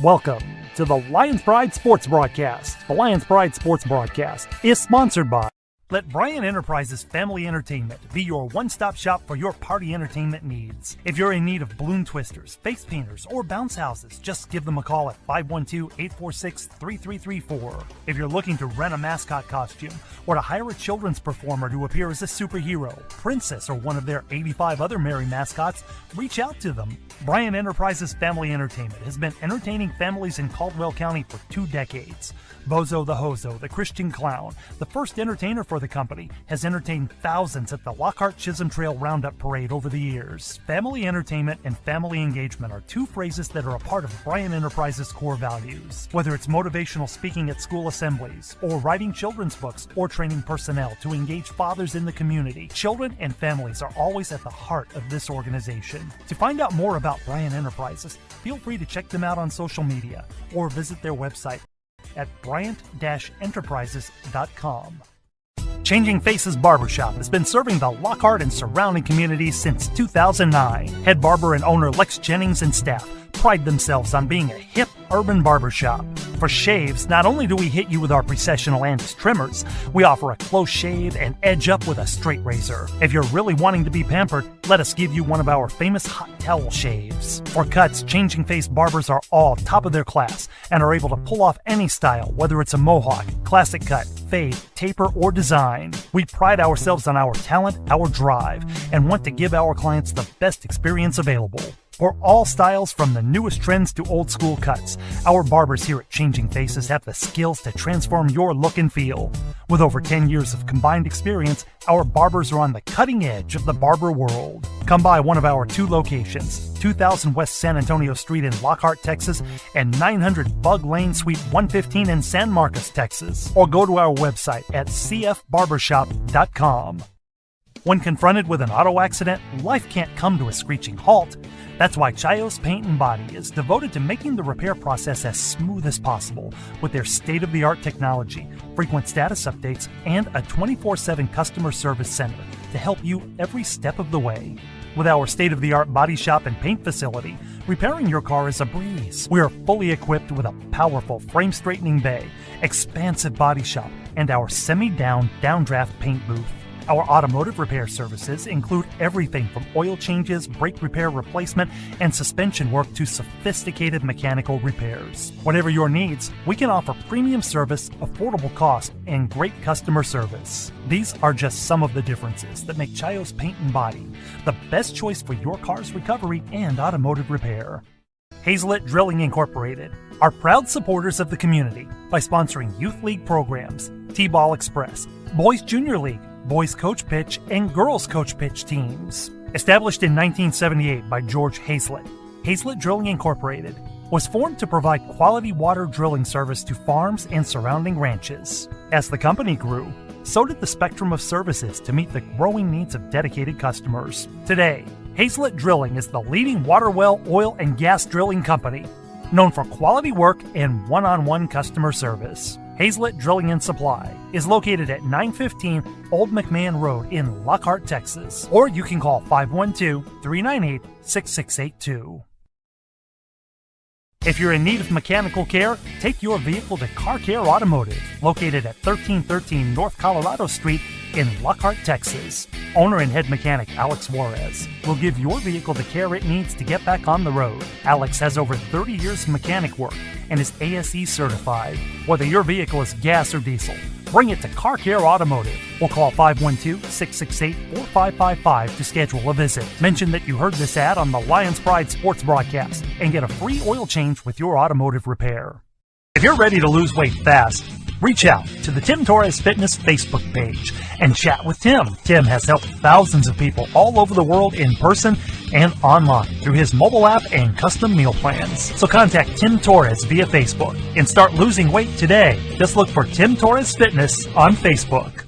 Welcome to the Lions Pride Sports Broadcast. The Lions Pride Sports Broadcast is sponsored by Let Bryan Enterprises Family Entertainment be your one-stop shop for your party entertainment needs. If you're in need of balloon twisters, face painters, or bounce houses, just give them a call at 512-846-3334. If you're looking to rent a mascot costume or to hire a children's performer to appear as a superhero, princess, or one of their 85 other merry mascots, reach out to them. Bryan Enterprises Family Entertainment has been entertaining families in Caldwell County for 2 decades. Bozo the Hozo, the Christian Clown, the first entertainer for the company, has entertained thousands at the Lockhart Chisholm Trail Roundup Parade over the years. Family entertainment and family engagement are 2 phrases that are a part of Bryan Enterprises' core values. Whether it's motivational speaking at school assemblies, or writing children's books, or training personnel to engage fathers in the community, children and families are always at the heart of this organization. To find out more about Bryan Enterprises, feel free to check them out on social media or visit their website at bryant-enterprises.com. Changing Faces Barbershop has been serving the Lockhart and surrounding communities since 2009. Head barber and owner Lex Jennings and staff pride themselves on being a hip urban barbershop. For shaves, not only do we hit you with our Precessional Andis trimmers, we offer a close shave and edge up with a straight razor. If you're really wanting to be pampered, let us give you one of our famous hot towel shaves. For cuts, Changing Face barbers are all top of their class and are able to pull off any style, whether it's a mohawk, classic cut, fade, taper, or design. We pride ourselves on our talent, our drive, and want to give our clients the best experience available. For all styles, from the newest trends to old school cuts, our barbers here at Changing Faces have the skills to transform your look and feel. With over 10 years of combined experience, our barbers are on the cutting edge of the barber world. Come by one of our 2 locations, 2000 West San Antonio Street in Lockhart, Texas, and 900 Bug Lane, Suite 115 in San Marcos, Texas. Or go to our website at cfbarbershop.com. When confronted with an auto accident, life can't come to a screeching halt. That's why Chayos Paint and Body is devoted to making the repair process as smooth as possible with their state-of-the-art technology, frequent status updates, and a 24/7 customer service center to help you every step of the way. With our state-of-the-art body shop and paint facility, repairing your car is a breeze. We are fully equipped with a powerful frame-straightening bay, expansive body shop, and our semi-down, downdraft paint booth. Our automotive repair services include everything from oil changes, brake repair replacement, and suspension work to sophisticated mechanical repairs. Whatever your needs, we can offer premium service, affordable cost, and great customer service. These are just some of the differences that make Chayos Paint and Body the best choice for your car's recovery and automotive repair. Hazelet Drilling Incorporated are proud supporters of the community by sponsoring Youth League programs, T-Ball Express, Boys Junior League, Boys Coach Pitch, and Girls Coach Pitch teams. Established in 1978 by George Hazelet, Hazelet Drilling Incorporated was formed to provide quality water drilling service to farms and surrounding ranches. As the company grew, so did the spectrum of services to meet the growing needs of dedicated customers. Today, Hazelet Drilling is the leading water well, oil, and gas drilling company, known for quality work and one-on-one customer service. Hazelet Drilling and Supply is located at 915 Old McMahon Road in Lockhart, Texas. Or you can call 512-398-6682. If you're in need of mechanical care, take your vehicle to Car Care Automotive, located at 1313 North Colorado Street in Lockhart, Texas. Owner and head mechanic Alex Juarez will give your vehicle the care it needs to get back on the road. Alex has over 30 years of mechanic work and is ASE certified. Whether your vehicle is gas or diesel, bring it to Car Care Automotive or call 512-668-4555 to schedule a visit. Mention that you heard this ad on the Lions Pride Sports Broadcast and get a free oil change with your automotive repair. If you're ready to lose weight fast, reach out to the Tim Torres Fitness Facebook page and chat with Tim. Tim has helped thousands of people all over the world in person and online through his mobile app and custom meal plans. So contact Tim Torres via Facebook and start losing weight today. Just look for Tim Torres Fitness on Facebook.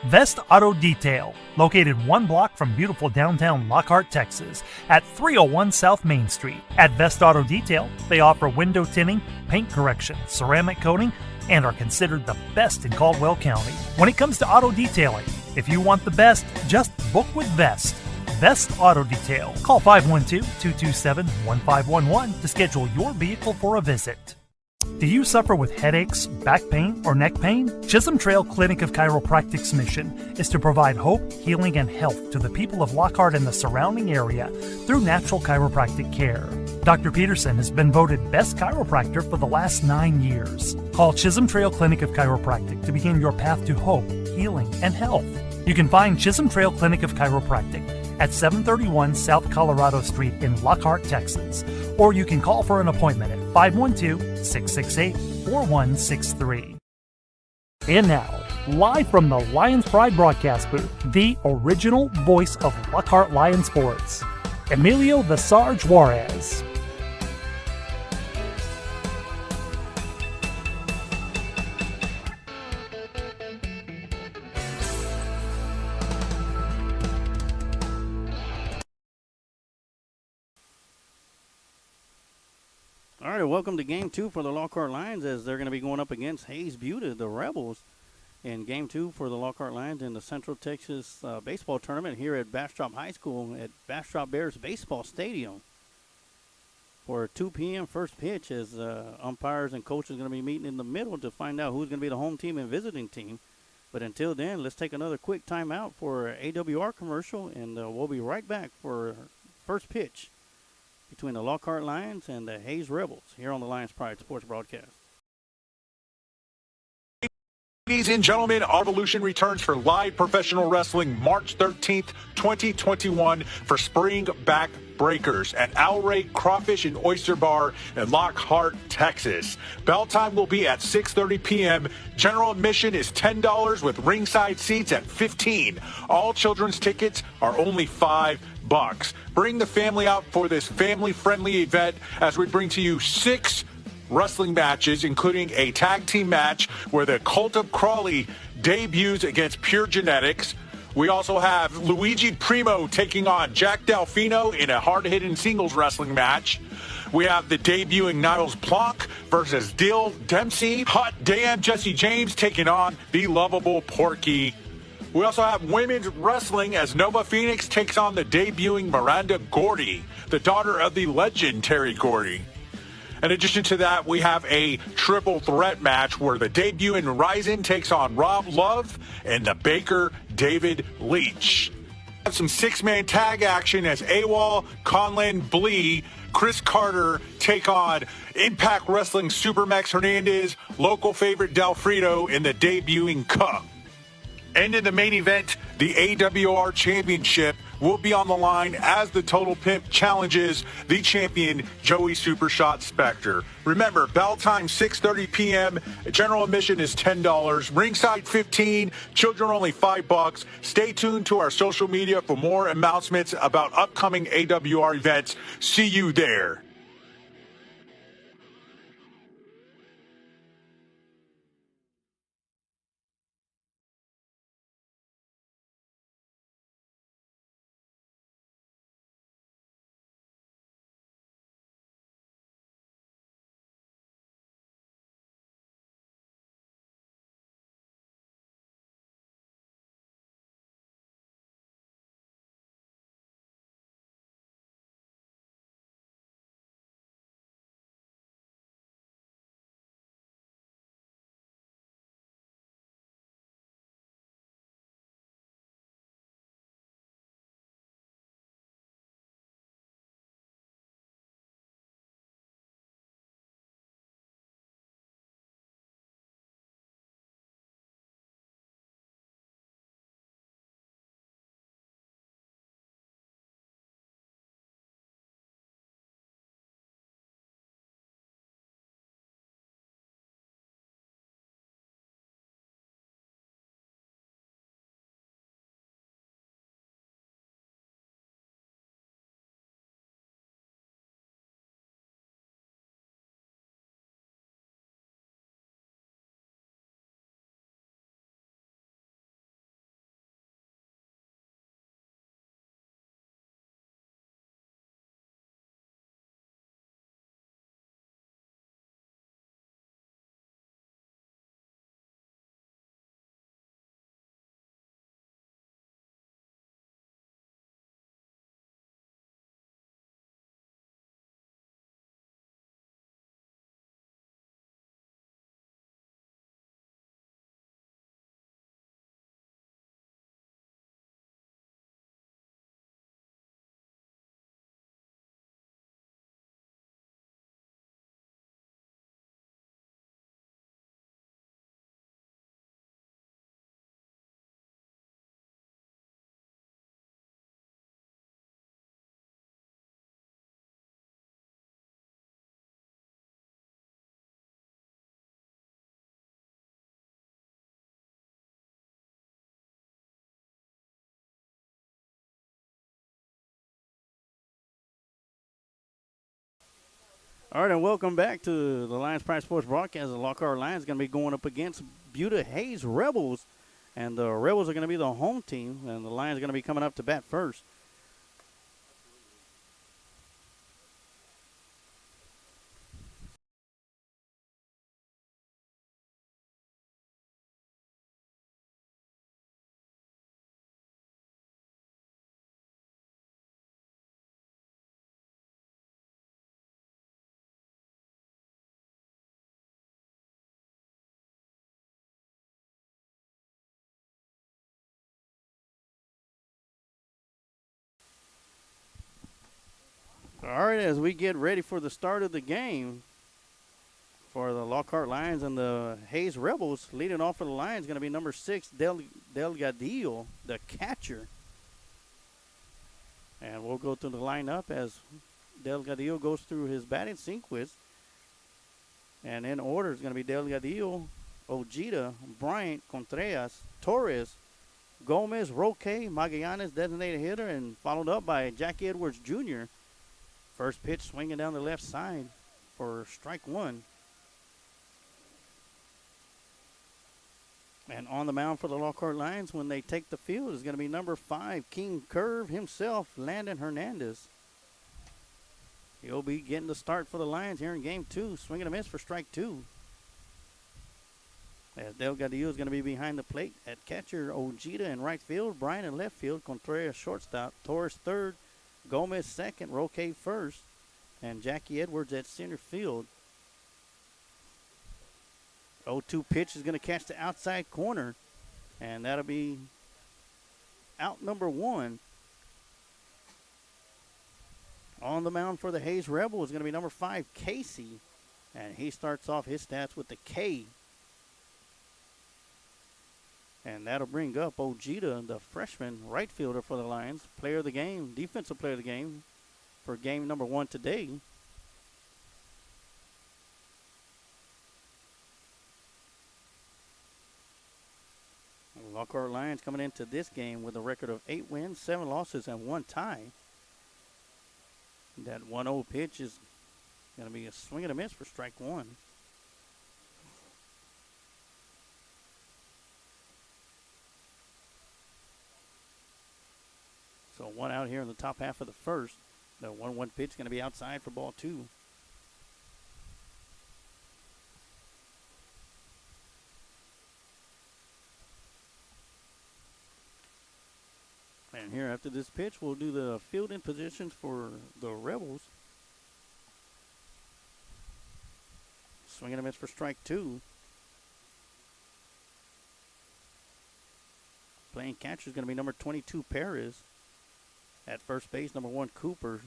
Vest Auto Detail, located 1 block from beautiful downtown Lockhart, Texas, at 301 South Main Street. At Vest Auto Detail, they offer window tinting, paint correction, ceramic coating, and are considered the best in Caldwell County. When it comes to auto detailing, if you want the best, just book with Vest. best auto detail. Call 512-227-1511 to schedule your vehicle for a visit. Do you suffer with headaches, back pain, or neck pain? Chisholm Trail Clinic of Chiropractic's mission is to provide hope, healing, and health to the people of Lockhart and the surrounding area through natural chiropractic care. Dr. Peterson has been voted Best Chiropractor for the last 9 years. Call Chisholm Trail Clinic of Chiropractic to begin your path to hope, healing, and health. You can find Chisholm Trail Clinic of Chiropractic at 731 South Colorado Street in Lockhart, Texas, or you can call for an appointment at 512-668-4163. And now, live from the Lions Pride broadcast booth, the original voice of Lockhart Lion Sports, Emilio the Sarge Juarez. All right, welcome to Game 2 for the Lockhart Lions as they're going to be going up against Hayes Butte, the Rebels, in Game 2 for the Lockhart Lions in the Central Texas Baseball Tournament here at Bastrop High School at Bastrop Bears Baseball Stadium. For 2 p.m. first pitch as umpires and coaches are going to be meeting in the middle to find out who's going to be the home team and visiting team. But until then, let's take another quick timeout for AWR commercial, and we'll be right back for first pitch between the Lockhart Lions and the Hayes Rebels here on the Lions Pride Sports Broadcast. Ladies and gentlemen, Evolution returns for live professional wrestling March 13th, 2021 for Spring Back Breakers at Outrake Crawfish and Oyster Bar in Lockhart, Texas. Bell time will be at 6:30 p.m. General admission is $10 with ringside seats at $15. All children's tickets are only $5. Bring the family out for this family-friendly event as we bring to you 6 wrestling matches, including a tag team match where the Cult of Crawley debuts against Pure Genetics. We also have Luigi Primo taking on Jack Delfino in a hard-hitting singles wrestling match. We have the debuting Niles Plonk versus Dill Dempsey. Hot Damn Jesse James taking on the lovable Porky. We also have women's wrestling as Nova Phoenix takes on the debuting Miranda Gordy, the daughter of the legend Terry Gordy. In addition to that, we have a triple threat match where the debuting Ryzen takes on Rob Love and the Baker David Leach. We have some 6-man tag action as AWOL, Conlan Blee, Chris Carter take on Impact Wrestling Supermax Hernandez, local favorite Delfrito in the debuting Cup. And in the main event, the AWR Championship will be on the line as the Total Pimp challenges the champion Joey Supershot Spectre. Remember, bell time 6:30 p.m. General admission is $10. Ringside $15. Children only $5. Stay tuned to our social media for more announcements about upcoming AWR events. See you there. All right, and welcome back to the Lions Pride Sports broadcast. The Lockhart Lions going to be going up against Buda Hayes Rebels, and the Rebels are going to be the home team, and the Lions are going to be coming up to bat first. All right, as we get ready for the start of the game for the Lockhart Lions and the Hayes Rebels, leading off for the Lions going to be number 6, Delgadillo, the catcher. And we'll go through the lineup as Delgadillo goes through his batting sequence. And in order is going to be Delgadillo, Ojeda, Bryant, Contreras, Torres, Gomez, Roque, Magallanes, designated hitter, and followed up by Jackie Edwards Jr. First pitch swinging down the left side for strike one. And on the mound for the Lockhart Lions when they take the field is going to be number 5, King Curve himself, Landon Hernandez. He'll be getting the start for the Lions here in game 2. Swinging a miss for strike 2. As Delgadillo is going to be behind the plate at catcher, Ojeda in right field, Brian in left field, Contreras shortstop, Torres third, Gomez second, Roque first, and Jackie Edwards at center field. 0-2 pitch is going to catch the outside corner, and that'll be out number 1. On the mound for the Hayes Rebels is going to be number 5, Casey, and he starts off his stats with the K. And that'll bring up Ojeda, the freshman right fielder for the Lions, player of the game, defensive player of the game for game number 1 today. The Lockhart Lions coming into this game with a record of 8 wins, 7 losses, and 1 tie. That 1-0 pitch is going to be a swing and a miss for strike 1. So 1 out here in the top half of the first. The 1-1 pitch is going to be outside for ball 2. And here after this pitch, we'll do the fielding positions for the Rebels. Swing and a miss for strike 2. Playing catcher is going to be number 22, Perez. At first base, number 1, Cooper.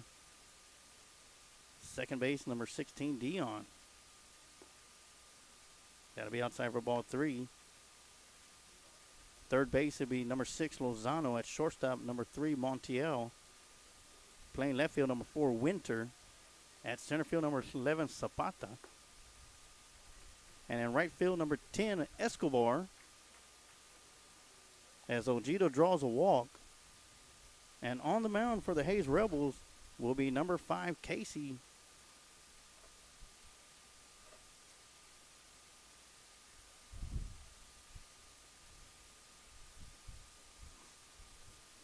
Second base, number 16, Dion. That'll be outside for ball 3. Third base would be number 6, Lozano. At shortstop, number 3, Montiel. Playing left field, number 4, Winter. At center field, number 11, Zapata. And in right field, number 10, Escobar. As Ojeda draws a walk. And on the mound for the Hayes Rebels will be number 5, Casey.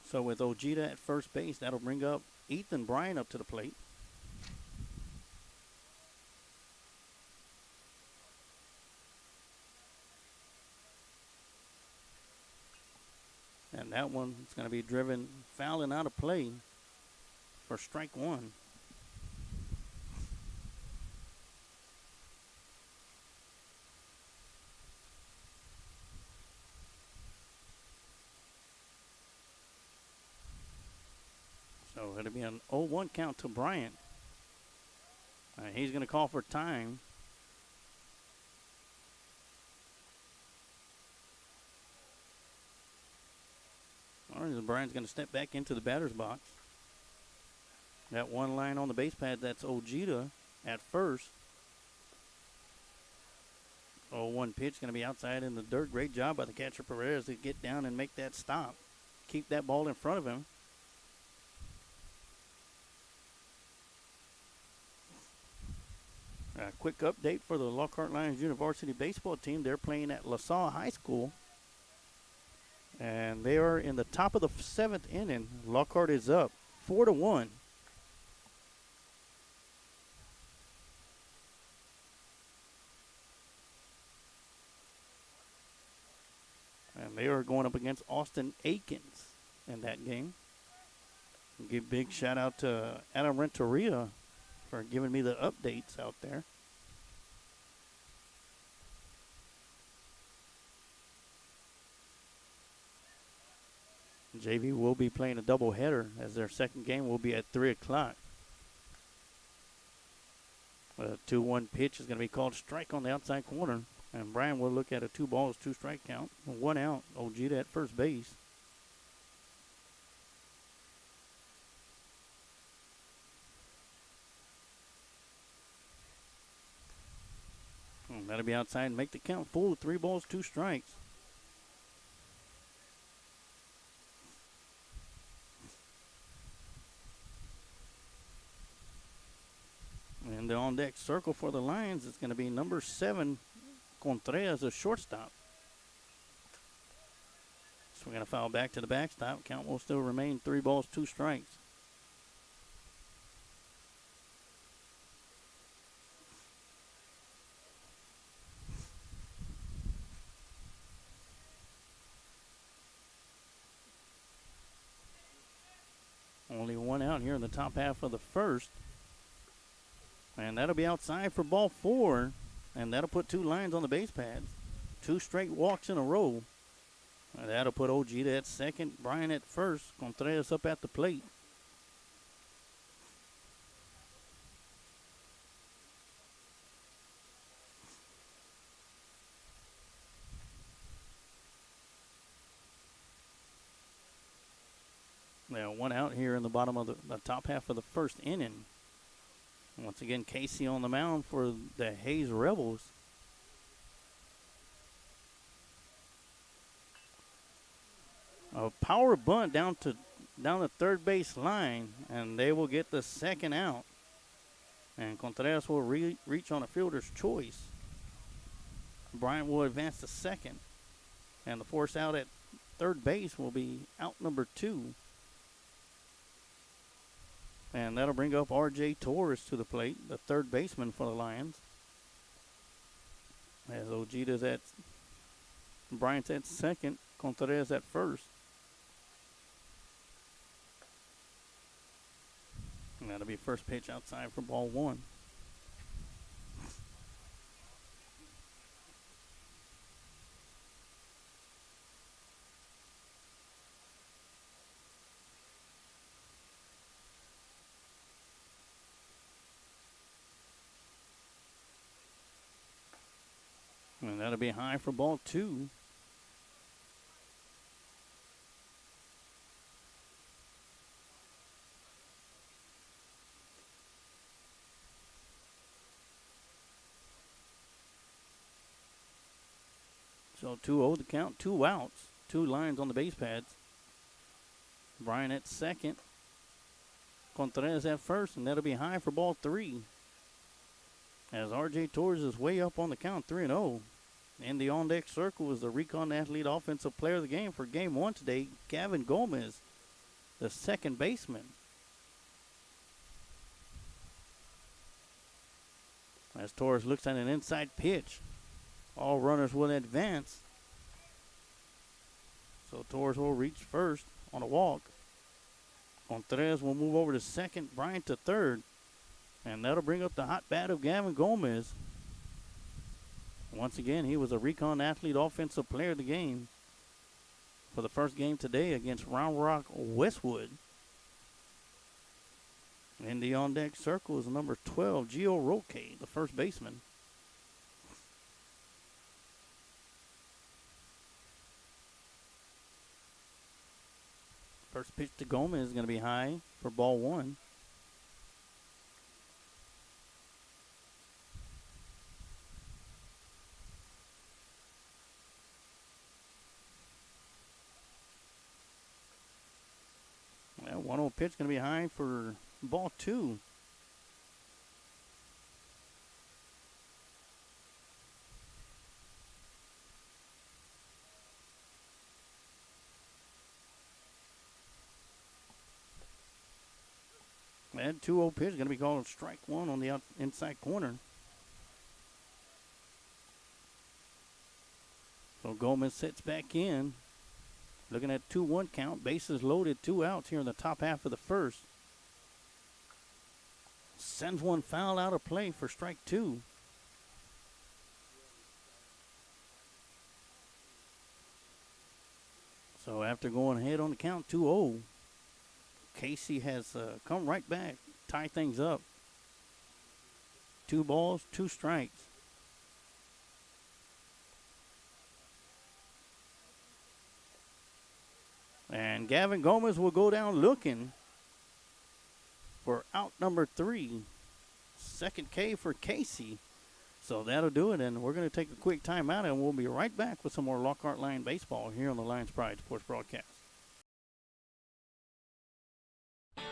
So with Ojeda at first base, that'll bring up Ethan Bryan up to the plate. And that one is going to be driven foul and out of play for strike 1. So it'll be an 0-1 count to Bryant. He's going to call for time. All right, Bryant's going to step back into the batter's box. That one line on the base pad, that's Ojeda at first. 0-1 pitch going to be outside in the dirt. Great job by the catcher Perez to get down and make that stop. Keep that ball in front of him. A quick update for the Lockhart Lions University baseball team. They're playing at LaSalle High School. And they are in the top of the 7th inning. Lockhart is up 4-1. And they are going up against Austin Aikens in that game. Give a big shout out to Adam Renteria for giving me the updates out there. JV will be playing a doubleheader as their second game will be at 3 o'clock. A 2-1 pitch is going to be called strike on the outside corner. And Brian will look at a 2 balls, 2 strike count. 1 out. Ojeda at first base. And that'll be outside and make the count full. 3 balls, 2 strikes. And the on-deck circle for the Lions is going to be number 7, Contreras, a shortstop. So we're going to foul back to the backstop. Count will still remain 3 balls, 2 strikes. Only 1 out here in the top half of the first. And that'll be outside for ball 4. And that'll put 2 lines on the base pads. 2 straight walks in a row. And that'll put Ojeda at second, Brian at first, Contreras up at the plate. Now 1 out here in the bottom of the top half of the first inning. Once again, Casey on the mound for the Hayes Rebels. A power bunt down the third base line, and they will get the second out. And Contreras will reach on a fielder's choice. Bryant will advance to second, and the force out at third base will be out number 2. And that'll bring up R.J. Torres to the plate, the third baseman for the Lions. As Ojeda's at, Bryant's at second, Contreras at first. And that'll be first pitch outside for ball 1. And that'll be high for ball 2. So 2-0 the count, 2 outs, 2 lines on the base pads. Brian at second, Contreras at first, and that'll be high for ball 3. As R.J. Torres is way up on the count, 3-0. In the on-deck circle is the Recon Athlete Offensive Player of the Game for Game 1 today, Gavin Gomez, the second baseman. As Torres looks at an inside pitch, all runners will advance. So Torres will reach first on a walk. Contreras will move over to second, Bryant to third. And that'll bring up the hot bat of Gavin Gomez. Once again, he was a Recon Athlete Offensive Player of the Game for the first game today against Round Rock Westwood. In the on-deck circle is number 12, Gio Roque, the first baseman. First pitch to Gomez is going to be high for ball 1. Well, 1-0 pitch going to be high for ball 2. That 2-0 pitch is going to be called strike one on the inside corner. So Gomez sits back in. Looking at 2-1 count. Bases loaded, 2 outs here in the top half of the first. Sends one foul out of play for strike 2. So after going ahead on the count 2-0, Casey has come right back, tie things up. 2 balls, 2 strikes. And Gavin Gomez will go down looking for out number 3. Second K for Casey. So that'll do it, and we're going to take a quick timeout, and we'll be right back with some more Lockhart Lion baseball here on the Lions Pride Sports Broadcast.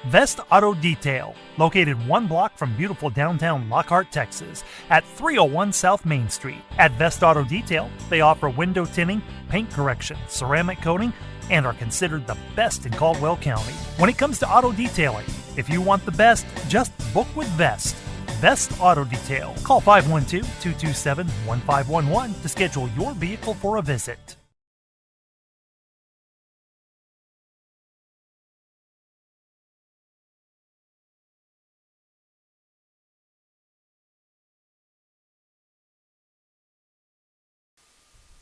Vest Auto Detail, located 1 block from beautiful downtown Lockhart, Texas, at 301 South Main Street. At Vest Auto Detail, they offer window tinting, paint correction, ceramic coating, and are considered the best in Caldwell County. When it comes to auto detailing, if you want the best, just book with Vest. Vest Auto Detail. Call 512-227-1511 to schedule your vehicle for a visit.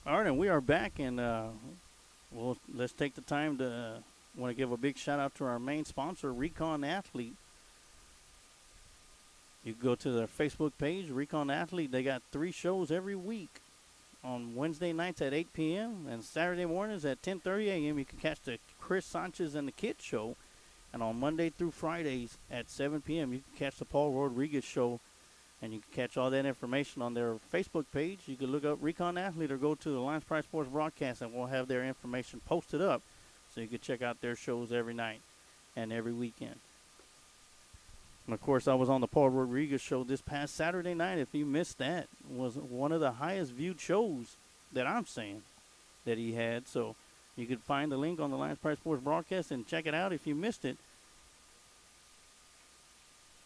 All right, and we are back, and let's take the time to want to give a big shout out to our main sponsor, Recon Athlete. You can go to their Facebook page, Recon Athlete. They got 3 shows every week. On Wednesday nights at 8 p.m. and Saturday mornings at 10:30 a.m. You can catch the Chris Sanchez and the Kids show. And on Monday through Fridays at 7 p.m. you can catch the Paul Rodriguez show. And you can catch all that information on their Facebook page. You can look up Recon Athlete or go to the Lions Pride Sports Broadcast, and we'll have their information posted up so you can check out their shows every night and every weekend. And, of course, I was on the Paul Rodriguez show this past Saturday night. If you missed that, it was one of the highest viewed shows that I'm saying that he had. So you can find the link on the Lions Pride Sports Broadcast and check it out if you missed it.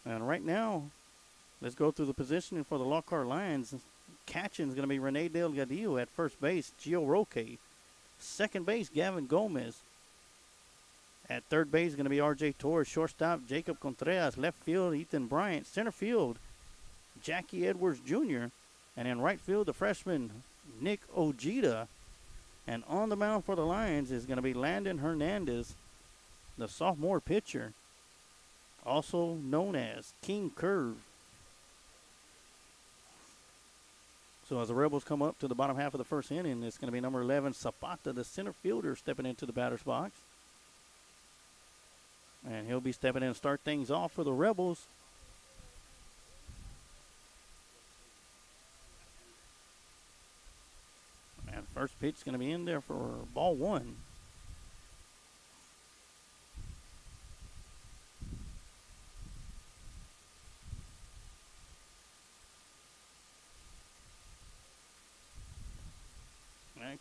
And right now, let's go through the positioning for the Lockhart Lions. Catching is going to be Rene Delgadillo at first base, Gio Roque. Second base, Gavin Gomez. At third base is going to be R.J. Torres. Shortstop, Jacob Contreras. Left field, Ethan Bryant. Center field, Jackie Edwards Jr. And in right field, the freshman, Nick Ojeda. And on the mound for the Lions is going to be Landon Hernandez, the sophomore pitcher, also known as King Curve. So as the Rebels come up to the bottom half of the first inning, it's going to be number 11, Zapata, the center fielder, stepping into the batter's box. And he'll be stepping in to start things off for the Rebels. And first pitch is going to be in there for ball 1.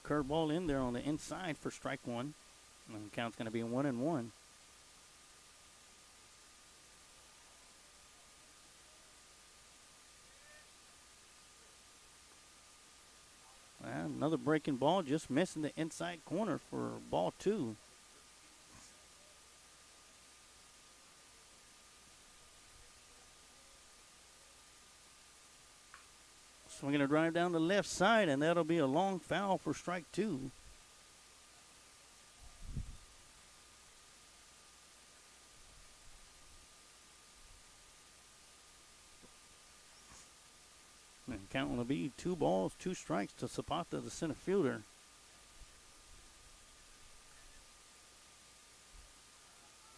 Curveball in there on the inside for strike 1. And the count's going to be 1-1. Another breaking ball, just missing the inside corner for ball 2. Swinging a drive down the left side, and that'll be a long foul for strike 2. And count will be 2 balls, 2 strikes to Zapata, the center fielder.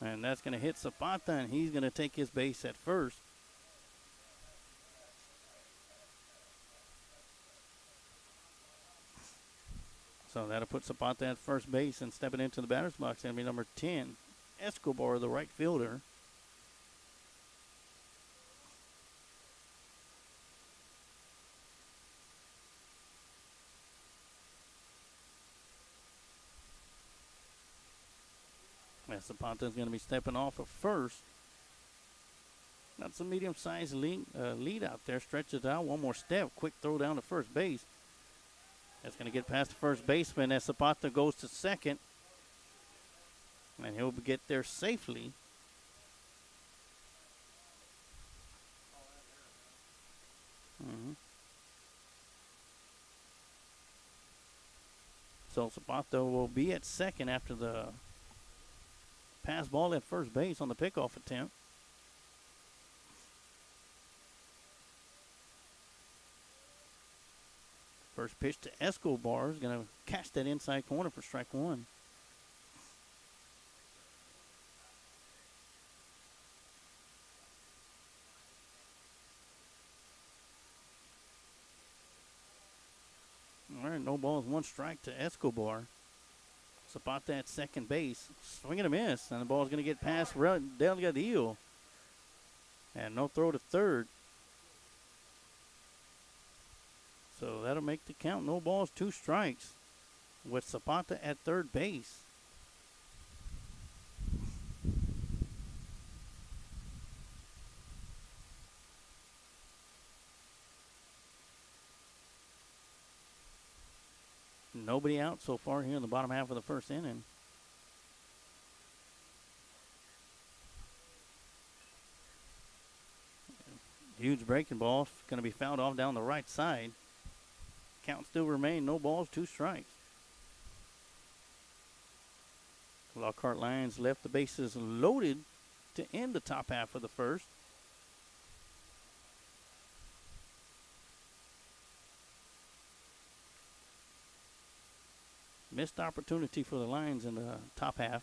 And that's going to hit Zapata, and he's going to take his base at first. So that'll put Zapata at first base, and stepping into the batter's box, going to be number 10, Escobar, the right fielder. And Zapata's going to be stepping off at first. That's a medium-sized lead out there. Stretches out. One more step. Quick throw down to first base. That's going to get past the first baseman as Zapata goes to second. And he'll get there safely. So Zapata will be at second after the pass ball at first base on the pickoff attempt. First pitch to Escobar is going to catch that inside corner for strike one. All right, no balls, one strike to Escobar. Zapata at second base. Swing and a miss, and the ball's going to get past Delgadillo. And no throw to third. So that'll make the count. No balls, two strikes with Zapata at third base. Nobody out so far here in the bottom half of the first inning. Huge breaking ball. Going to be fouled off down the right side. Count still remain. No balls, two strikes. Lockhart Lions left the bases loaded to end the top half of the first. Missed opportunity for the Lions in the top half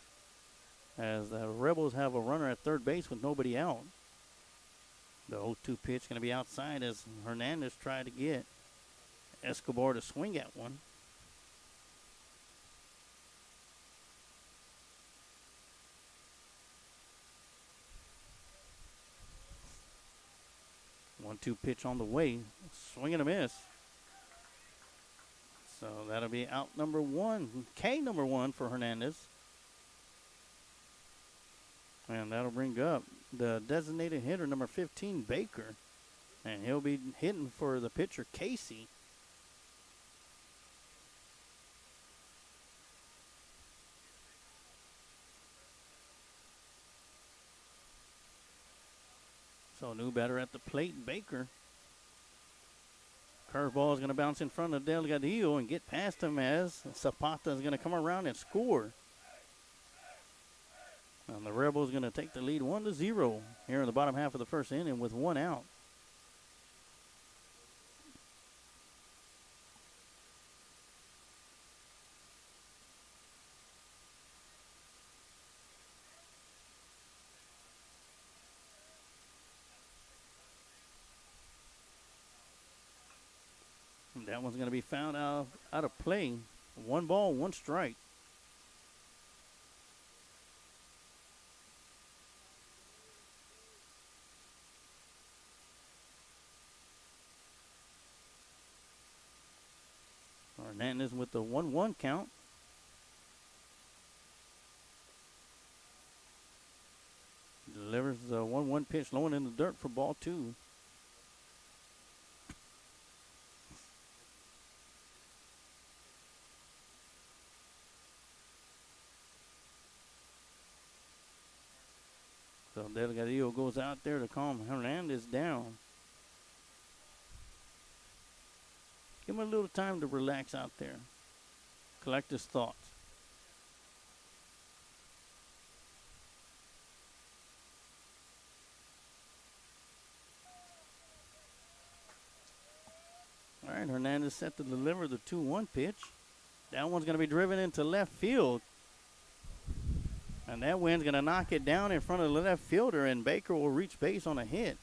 as the Rebels have a runner at third base with nobody out. The 0-2 pitch going to be outside as Hernandez tried to get Escobar to swing at one. One-two pitch on the way. Swing and a miss. So that'll be out number one. K number one for Hernandez. And that'll bring up the designated hitter, number 15, Baker. And he'll be hitting for the pitcher, Casey. So new batter at the plate, Baker. Curveball is going to bounce in front of Delgadillo and get past him as Zapata is going to come around and score. And the Rebels are going to take the lead 1-0 here in the bottom half of the first inning with one out. That one's going to be fouled out of play. One ball, one strike. Hernandez with the 1-1 count. Delivers the 1-1 pitch low and in the dirt for ball two. So Delgadillo goes out there to calm Hernandez down. Give him a little time to relax out there. Collect his thoughts. All right, Hernandez set to deliver the 2-1 pitch. That one's going to be driven into left field. And that wind's going to knock it down in front of the left fielder, and Baker will reach base on a hit.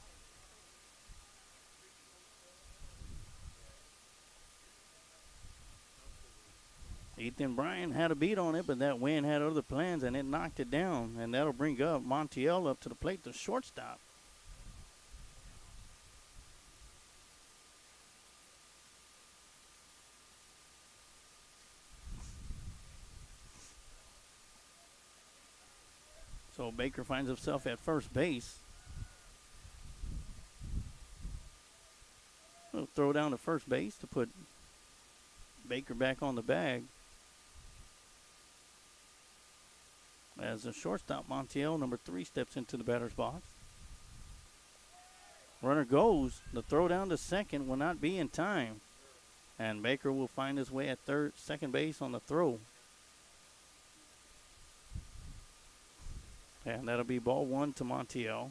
Ethan Bryan had a beat on it, but that wind had other plans, and it knocked it down. And that'll bring up Montiel up to the plate, the shortstop. So Baker finds himself at first base. throw down to first base to put Baker back on the bag. As the shortstop, Montiel, number 3, steps into the batter's box. Runner goes. The throw down to second will not be in time. And Baker will find his way at second base on the throw. And that'll be ball 1 to Montiel.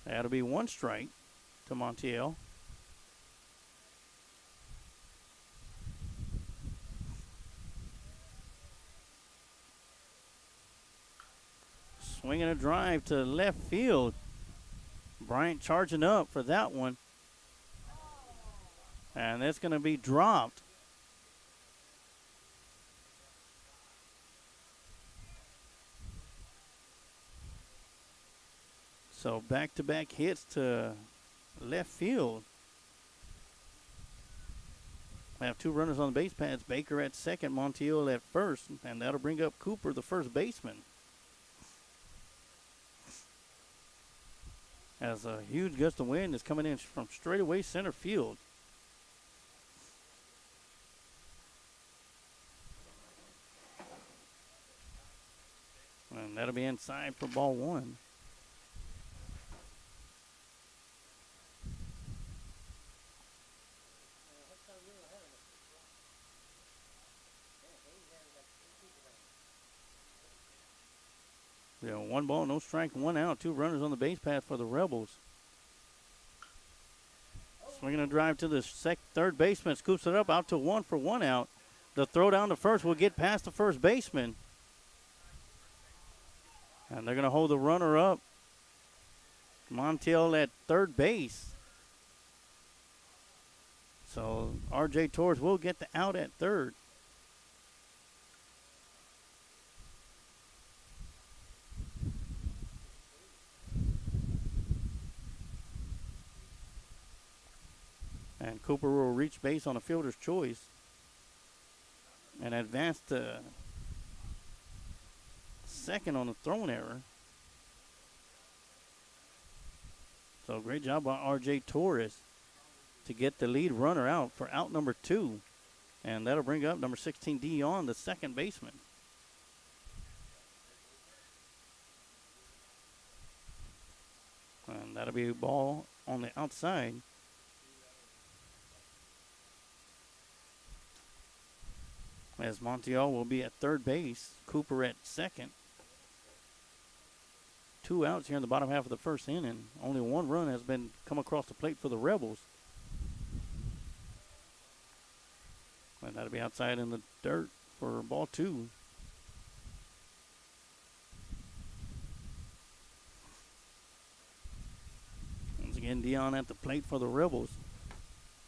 That'll be 1 strike to Montiel. Swinging a drive to left field. Bryant charging up for that one. And that's going to be dropped. So back-to-back hits to left field. We have 2 runners on the base paths. Baker at second, Montiel at first. And that'll bring up Cooper, the first baseman. As a huge gust of wind is coming in from straightaway center field. And that'll be inside for ball 1. Yeah, 1 ball, no strike, 1 out. 2 runners on the base path for the Rebels. Swinging a drive to the third baseman. Scoops it up out to 1 for 1 out. The throw down to first will get past the first baseman. And they're going to hold the runner up. Montiel at third base. So R.J. Torres will get the out at third. And Cooper will reach base on a fielder's choice and advance to second on the thrown error. So great job by R.J. Torres to get the lead runner out for out number 2. And that'll bring up number 16, Dion, the second baseman. And that'll be a ball on the outside. As Montiel will be at third base, Cooper at second. 2 outs here in the bottom half of the first inning. Only 1 run has been come across the plate for the Rebels. And that'll be outside in the dirt for ball 2. Once again, Dion at the plate for the Rebels.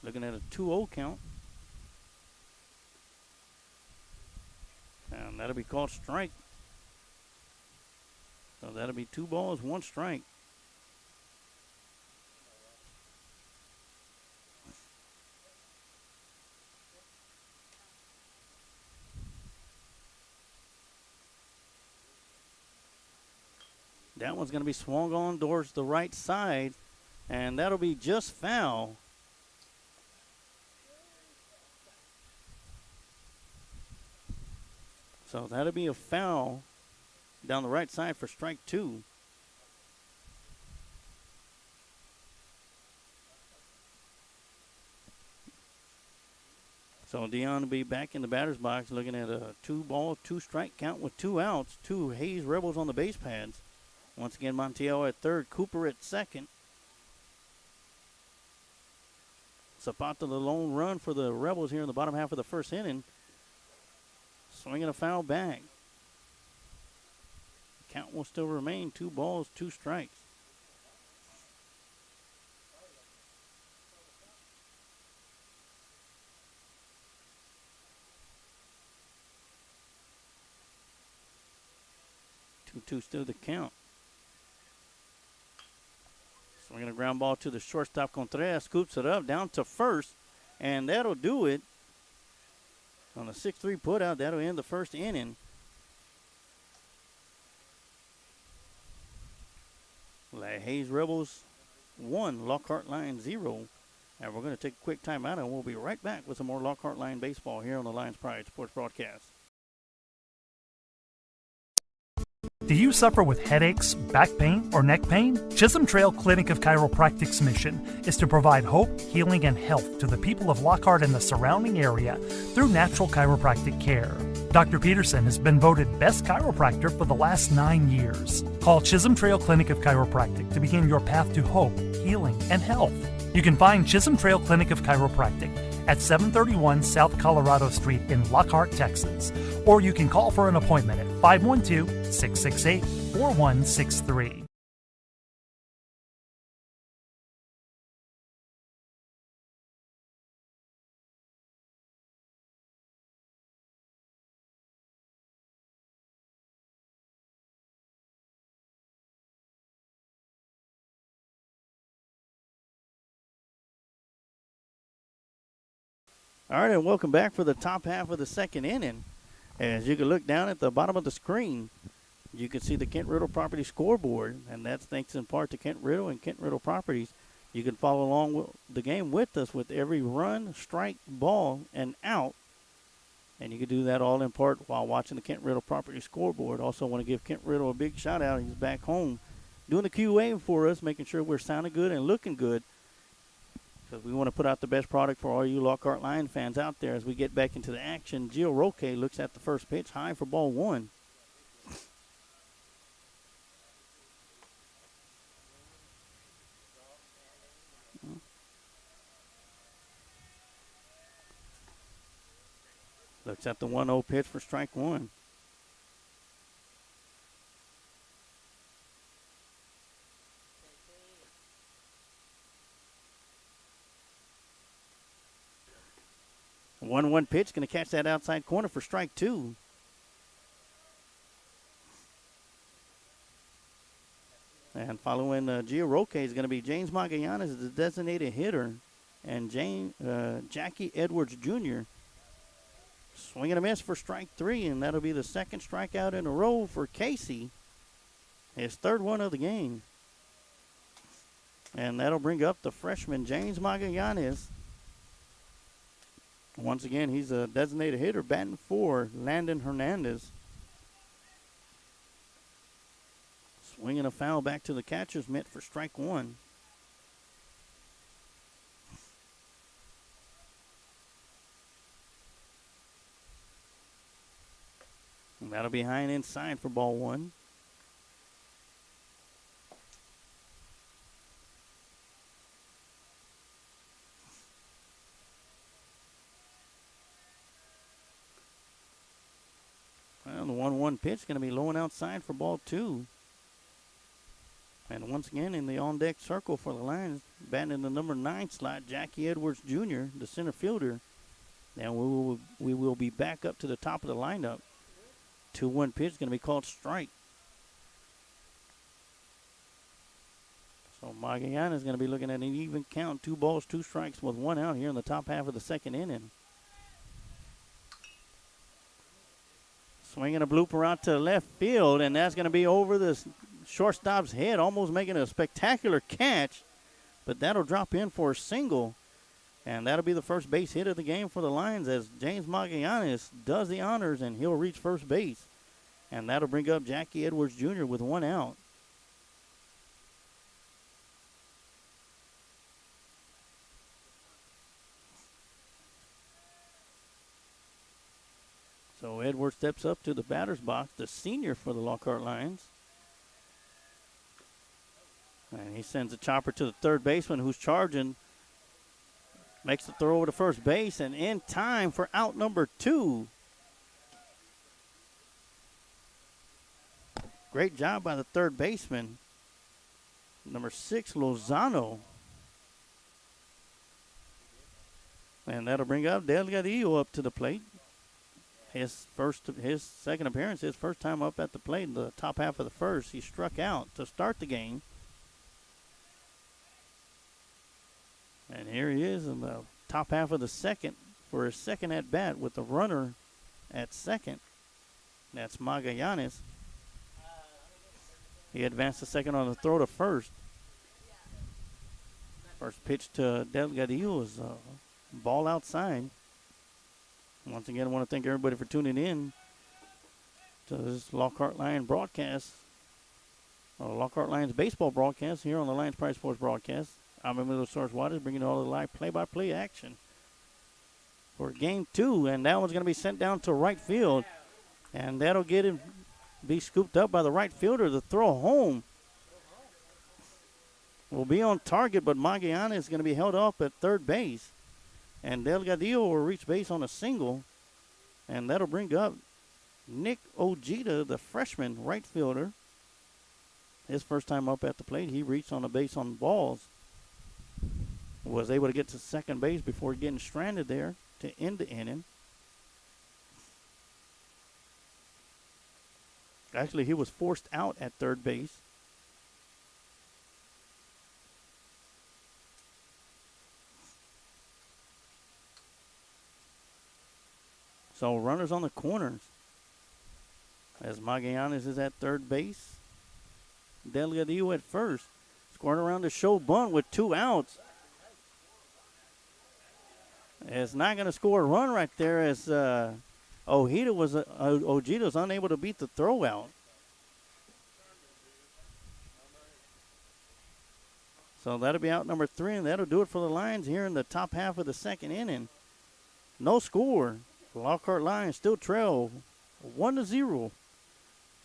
Looking at a 2-0 count. And that'll be called strike. So that'll be 2 balls, 1 strike. That one's going to be swung on towards the right side, and that'll be just foul. So that'll be a foul down the right side for strike 2. So Dion will be back in the batter's box looking at a 2-ball, 2-strike count with 2 outs. 2 Hayes Rebels on the base pads. Once again, Montiel at third, Cooper at second. Zapata the lone run for the Rebels here in the bottom half of the first inning. Swinging a foul back. Count will still remain 2 balls, 2 strikes. Two still the count. Swinging a ground ball to the shortstop. Contreras scoops it up down to first, and that'll do it. On a 6-3 putout, that'll end the first inning. Hayes Rebels 1, Lockhart Lions 0. And we're going to take a quick timeout, and we'll be right back with some more Lockhart Lion baseball here on the Lions Pride Sports Broadcast. Do you suffer with headaches, back pain, or neck pain? Chisholm Trail Clinic of Chiropractic's mission is to provide hope, healing, and health to the people of Lockhart and the surrounding area through natural chiropractic care. Dr. Peterson has been voted Best Chiropractor for the last 9 years. Call Chisholm Trail Clinic of Chiropractic to begin your path to hope, healing, and health. You can find Chisholm Trail Clinic of Chiropractic at 731 South Colorado Street in Lockhart, Texas. Or you can call for an appointment at 512-668-4163. All right, and welcome back for the top half of the second inning. As you can look down at the bottom of the screen, you can see the Kent Riddle Property scoreboard, and that's thanks in part to Kent Riddle and Kent Riddle Properties. You can follow along with the game with us with every run, strike, ball, and out. And you can do that all in part while watching the Kent Riddle Property scoreboard. Also want to give Kent Riddle a big shout out. He's back home doing the QA for us, making sure we're sounding good and looking good. Because we want to put out the best product for all you Lockhart Lion fans out there as we get back into the action. Gio Roque looks at the first pitch, high for ball 1. Looks at the 1-0 pitch for strike 1. The 1-1 pitch, going to catch that outside corner for strike 2. And following Gio Roque is going to be James Magallanes as the designated hitter. And Jackie Edwards Jr. swinging a miss for strike 3, and that'll be the second strikeout in a row for Casey. His third one of the game. And that'll bring up the freshman James Magallanes. Once again, he's a designated hitter, batting for Landon Hernandez. Swinging a foul back to the catcher's mitt for strike 1. And that'll be high and inside for ball 1. Well, the 1-1 pitch is going to be low and outside for ball 2. And once again in the on-deck circle for the Lions, batting in the number 9 slot, Jackie Edwards Jr., the center fielder. Now we will be back up to the top of the lineup. 2-1 pitch is going to be called strike. So Magallanes is going to be looking at an even count, 2 balls, 2 strikes with 1 out here in the top half of the second inning. Swinging a blooper out to left field, and that's going to be over the shortstop's head, almost making a spectacular catch. But that'll drop in for a single, and that'll be the first base hit of the game for the Lions as James Magallanes does the honors, and he'll reach first base. And that'll bring up Jackie Edwards Jr. with 1 out. So Edwards steps up to the batter's box, the senior for the Lockhart Lions. And he sends a chopper to the third baseman who's charging. Makes the throw over to first base and in time for out number 2. Great job by the third baseman, number 6, Lozano. And that'll bring up Delgadillo up to the plate. His second appearance, his first time up at the plate in the top half of the first. He struck out to start the game. And here he is in the top half of the second for his second at-bat with the runner at second. That's Magallanes. He advanced to second on the throw to first. First pitch to Delgadillo is ball outside. Once again, I want to thank everybody for tuning in to this Lockhart Lions broadcast. Lockhart Lions baseball broadcast here on the Lions Pride Sports broadcast. I'm Emilio Soares Waters, bringing all the live play-by-play action for Game 2. And that one's going to be sent down to right field. And that'll get him, be scooped up by the right fielder. The throw home will be on target, but Magallanes is going to be held off at third base. And Delgadillo will reach base on a single. And that'll bring up Nick Ojeda, the freshman right fielder. His first time up at the plate, he reached on the base on balls. Was able to get to second base before getting stranded there to end the inning. Actually, he was forced out at third base. So runners on the corners as Magallanes is at third base. Delgadillo at first. Scoring around the show bunt with 2 outs. It's not going to score a run right there as Ojeda was unable to beat the throw out. So that'll be out number 3, and that'll do it for the Lions here in the top half of the second inning. No score. Lockhart Lions still trail 1-0.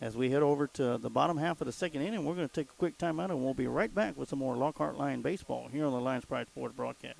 As we head over to the bottom half of the second inning, we're going to take a quick timeout, and we'll be right back with some more Lockhart Lion baseball here on the Lions Pride Sports broadcast.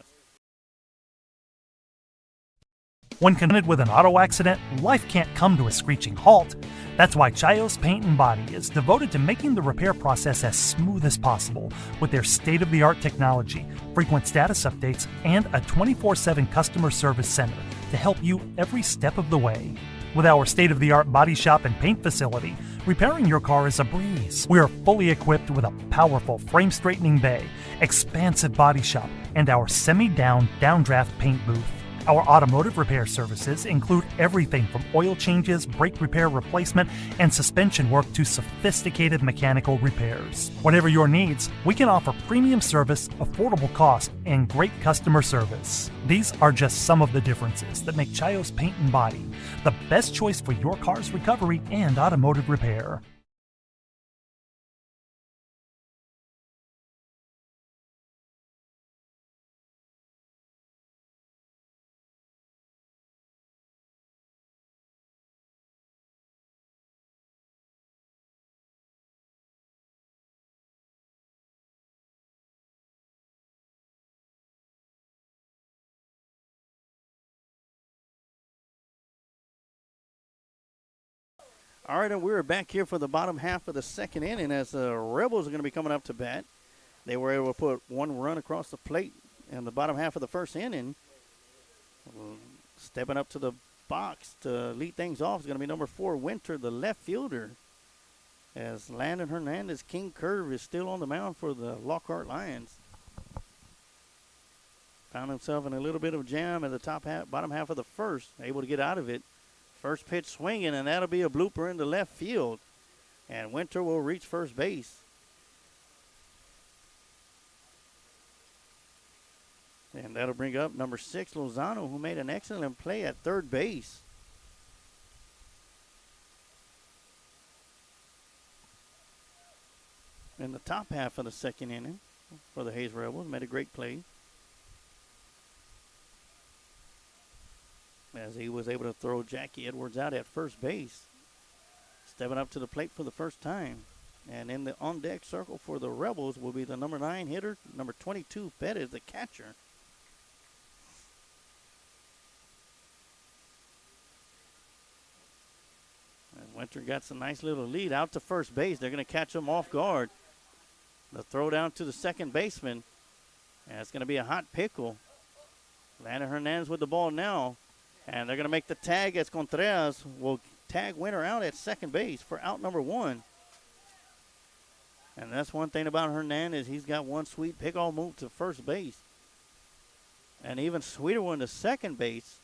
When confronted with an auto accident, life can't come to a screeching halt. That's why Chayos Paint and Body is devoted to making the repair process as smooth as possible with their state-of-the-art technology, frequent status updates, and a 24/7 customer service center to help you every step of the way. With our state-of-the-art body shop and paint facility, repairing your car is a breeze. We are fully equipped with a powerful frame-straightening bay, expansive body shop, and our semi-down, downdraft paint booth. Our automotive repair services include everything from oil changes, brake repair replacement, and suspension work to sophisticated mechanical repairs. Whatever your needs, we can offer premium service, affordable cost, and great customer service. These are just some of the differences that make Chayos Paint and Body the best choice for your car's recovery and automotive repair. All right, and we're back here for the bottom half of the second inning as the Rebels are going to be coming up to bat. They were able to put 1 run across the plate in the bottom half of the first inning. Stepping up to the box to lead things off is going to be number 4, Winter, the left fielder. As Landon Hernandez, King Curve, is still on the mound for the Lockhart Lions. Found himself in a little bit of jam at the bottom half of the first, able to get out of it. First pitch swinging, and that'll be a blooper into left field. And Winter will reach first base. And that'll bring up number 6, Lozano, who made an excellent play at third base. In the top half of the second inning for the Hayes Rebels, made a great play. As he was able to throw Jackie Edwards out at first base. Stepping up to the plate for the first time. And in the on-deck circle for the Rebels will be the number 9 hitter, number 22, Pettis, the catcher. And Winter got some nice little lead out to first base. They're going to catch him off guard. The throw down to the second baseman. And it's going to be a hot pickle. Landon Hernandez with the ball now. And they're going to make the tag as Contreras will tag Winter out at second base for out number 1. And that's one thing about Hernandez. He's got one sweet pickoff move to first base. And even sweeter one to second base.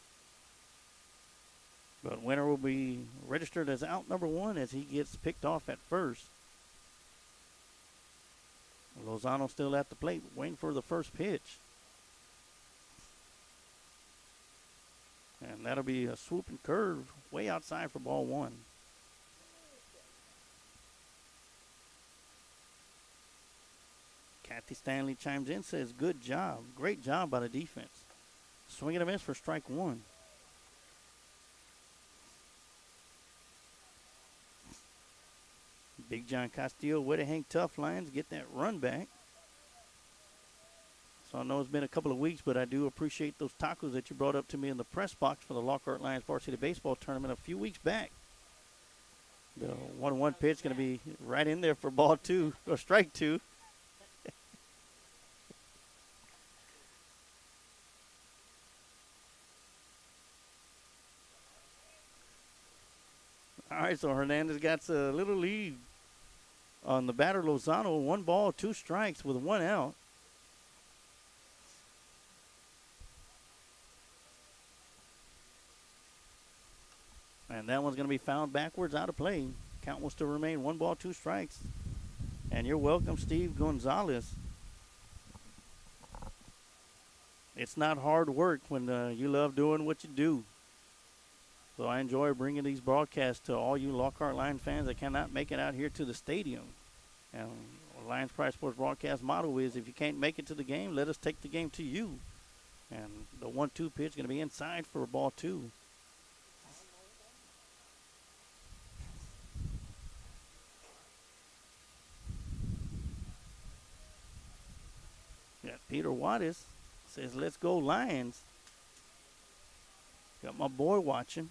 But Winter will be registered as out number 1 as he gets picked off at first. Lozano still at the plate, waiting for the first pitch. And that'll be a swooping curve way outside for ball one. Kathy Stanley chimes in, says, good job. Great job by the defense. Swing and a miss for strike one. Big John Castillo way to hang tough, Lions. Get that run back. So I know it's been a couple of weeks, but I do appreciate those tacos that you brought up to me in the press box for the Lockhart Lions Varsity Baseball Tournament a few weeks back. The 1-1 pitch going to be right in there for ball two, or strike two. All right, so Hernandez got a little lead on the batter Lozano. 1 ball, 2 strikes with 1 out. And that one's going to be fouled backwards out of play. Count will still remain 1 ball, 2 strikes. And you're welcome, Steve Gonzalez. It's not hard work when you love doing what you do. So I enjoy bringing these broadcasts to all you Lockhart Lions fans that cannot make it out here to the stadium. And Lions Pride Sports broadcast motto is, if you can't make it to the game, let us take the game to you. And the 1-2 pitch is going to be inside for ball 2. Got Peter Wattis says, let's go Lions. Got my boy watching.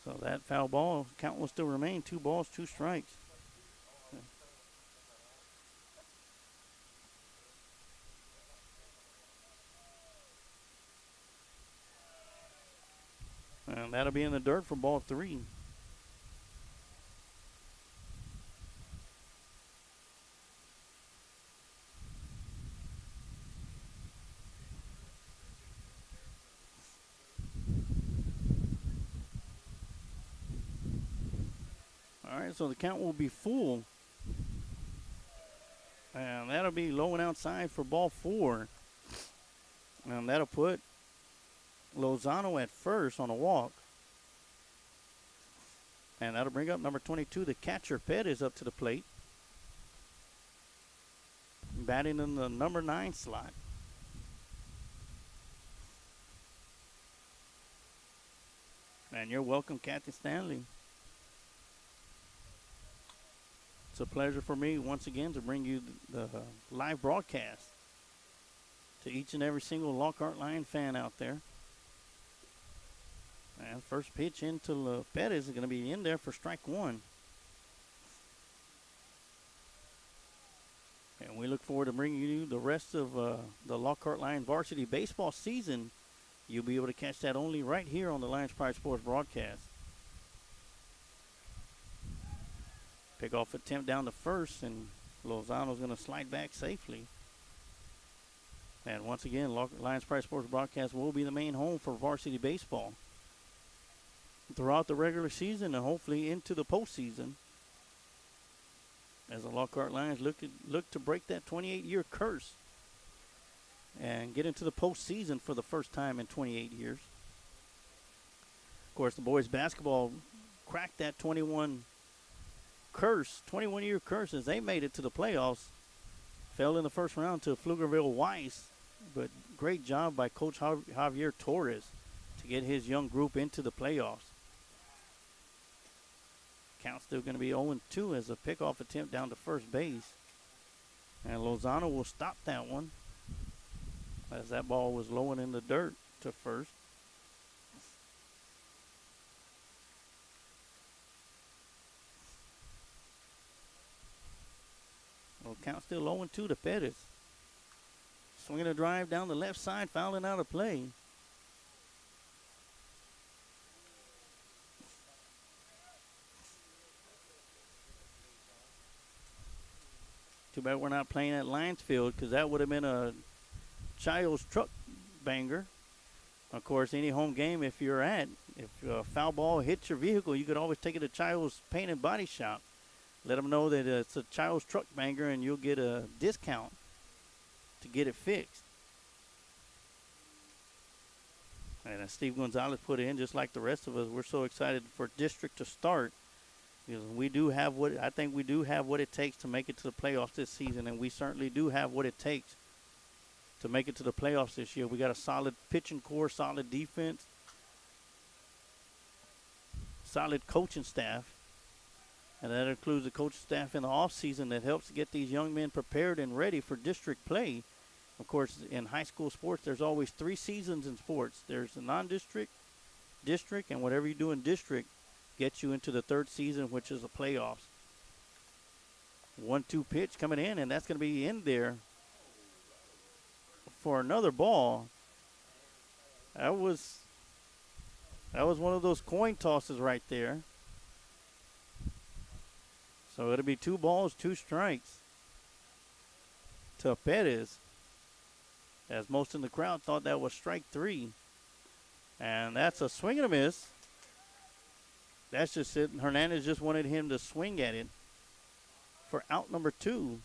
So that foul ball count will still remain 2 balls, 2 strikes. And that'll be in the dirt for ball 3. All right, so the count will be full. And that'll be low and outside for ball 4. And that'll put Lozano at first on a walk. And that'll bring up number 22, the catcher Pettis, up to the plate. Batting in the number 9 slot. And you're welcome, Kathy Stanley. It's a pleasure for me once again to bring you the live broadcast to each and every single Lockhart Lion fan out there. And first pitch into Pettis is going to be in there for strike 1. And we look forward to bringing you the rest of the Lockhart Lion varsity baseball season. You'll be able to catch that only right here on the Lions Pride Sports broadcast. Pick-off attempt down to first, and Lozano's going to slide back safely. And once again, Lions Pride Sports broadcast will be the main home for varsity baseball throughout the regular season and hopefully into the postseason, as the Lockhart Lions look to break that 28-year curse and get into the postseason for the first time in 28 years. Of course, the boys basketball cracked that 21-year curse as they made it to the playoffs. Fell in the first round to Pflugerville Weiss, but great job by Coach Javier Torres to get his young group into the playoffs. Count's still going to be 0-2 as a pickoff attempt down to first base. And Lozano will stop that one as that ball was low and in the dirt to first. Well, count still 0-2 to Pettis. Swinging a drive down the left side, fouling out of play. Too bad we're not playing at Lions Field, because that would have been a child's truck banger. Of course, any home game, if a foul ball hits your vehicle, you could always take it to Child's Paint and Body Shop. Let them know that it's a Child's Truck Banger, and you'll get a discount to get it fixed. And as Steve Gonzalez put in, just like the rest of us, we're so excited for district to start. Because we do have what it takes to make it to the playoffs this season, and we certainly do have what it takes to make it to the playoffs this year. We got a solid pitching core, solid defense, solid coaching staff, and that includes the coaching staff in the offseason that helps get these young men prepared and ready for district play. Of course, in high school sports, there's always 3 seasons in sports. There's the non-district, district, and whatever you do in district gets you into the 3rd season, which is the playoffs. 1-2 pitch coming in, and that's going to be in there for another ball. That was one of those coin tosses right there. So it'll be 2 balls, 2 strikes to Perez, as most in the crowd thought that was strike 3. And that's a swing and a miss. That's just it. Hernandez just wanted him to swing at it for out number 2.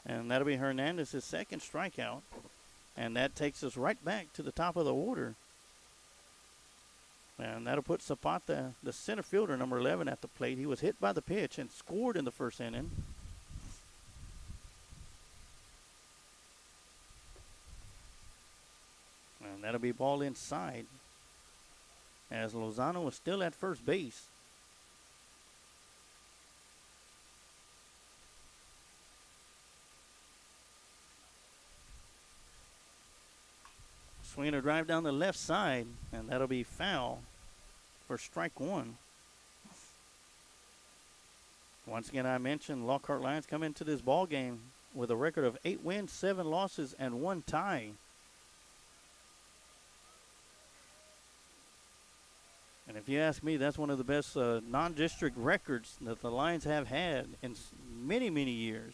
And that'll be Hernandez's 2nd strikeout. And that takes us right back to the top of the order. And that'll put Zapata, the center fielder, number 11, at the plate. He was hit by the pitch and scored in the 1st inning. And that'll be ball inside, as Lozano is still at first base. Swinging a drive down the left side, and that'll be foul for strike 1. Once again, I mentioned Lockhart Lions come into this ball game with a record of 8 wins, 7 losses, and 1 tie. And if you ask me, that's one of the best non-district records that the Lions have had in many, many years.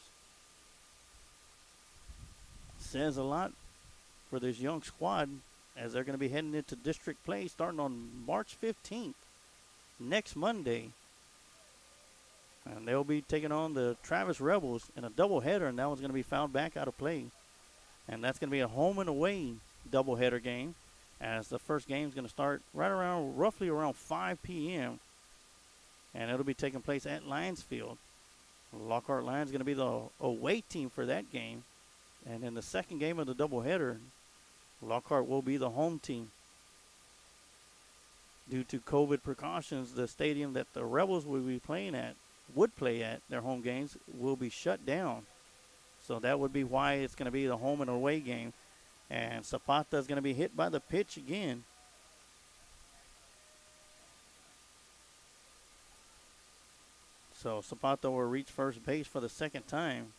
Says a lot for this young squad, as they're going to be heading into district play starting on March 15th, next Monday. And they'll be taking on the Travis Rebels in a doubleheader, and that one's going to be fouled back out of play. And that's going to be a home and away doubleheader game, as the first game is going to start roughly around 5 p.m. And it'll be taking place at Lions Field. Lockhart Lions going to be the away team for that game. And in the second game of the doubleheader, Lockhart will be the home team. Due to COVID precautions, the stadium that the Rebels would play at their home games will be shut down. So that would be why it's going to be the home and away game. And Zapata is going to be hit by the pitch again. So Zapata will reach first base for the 2nd time.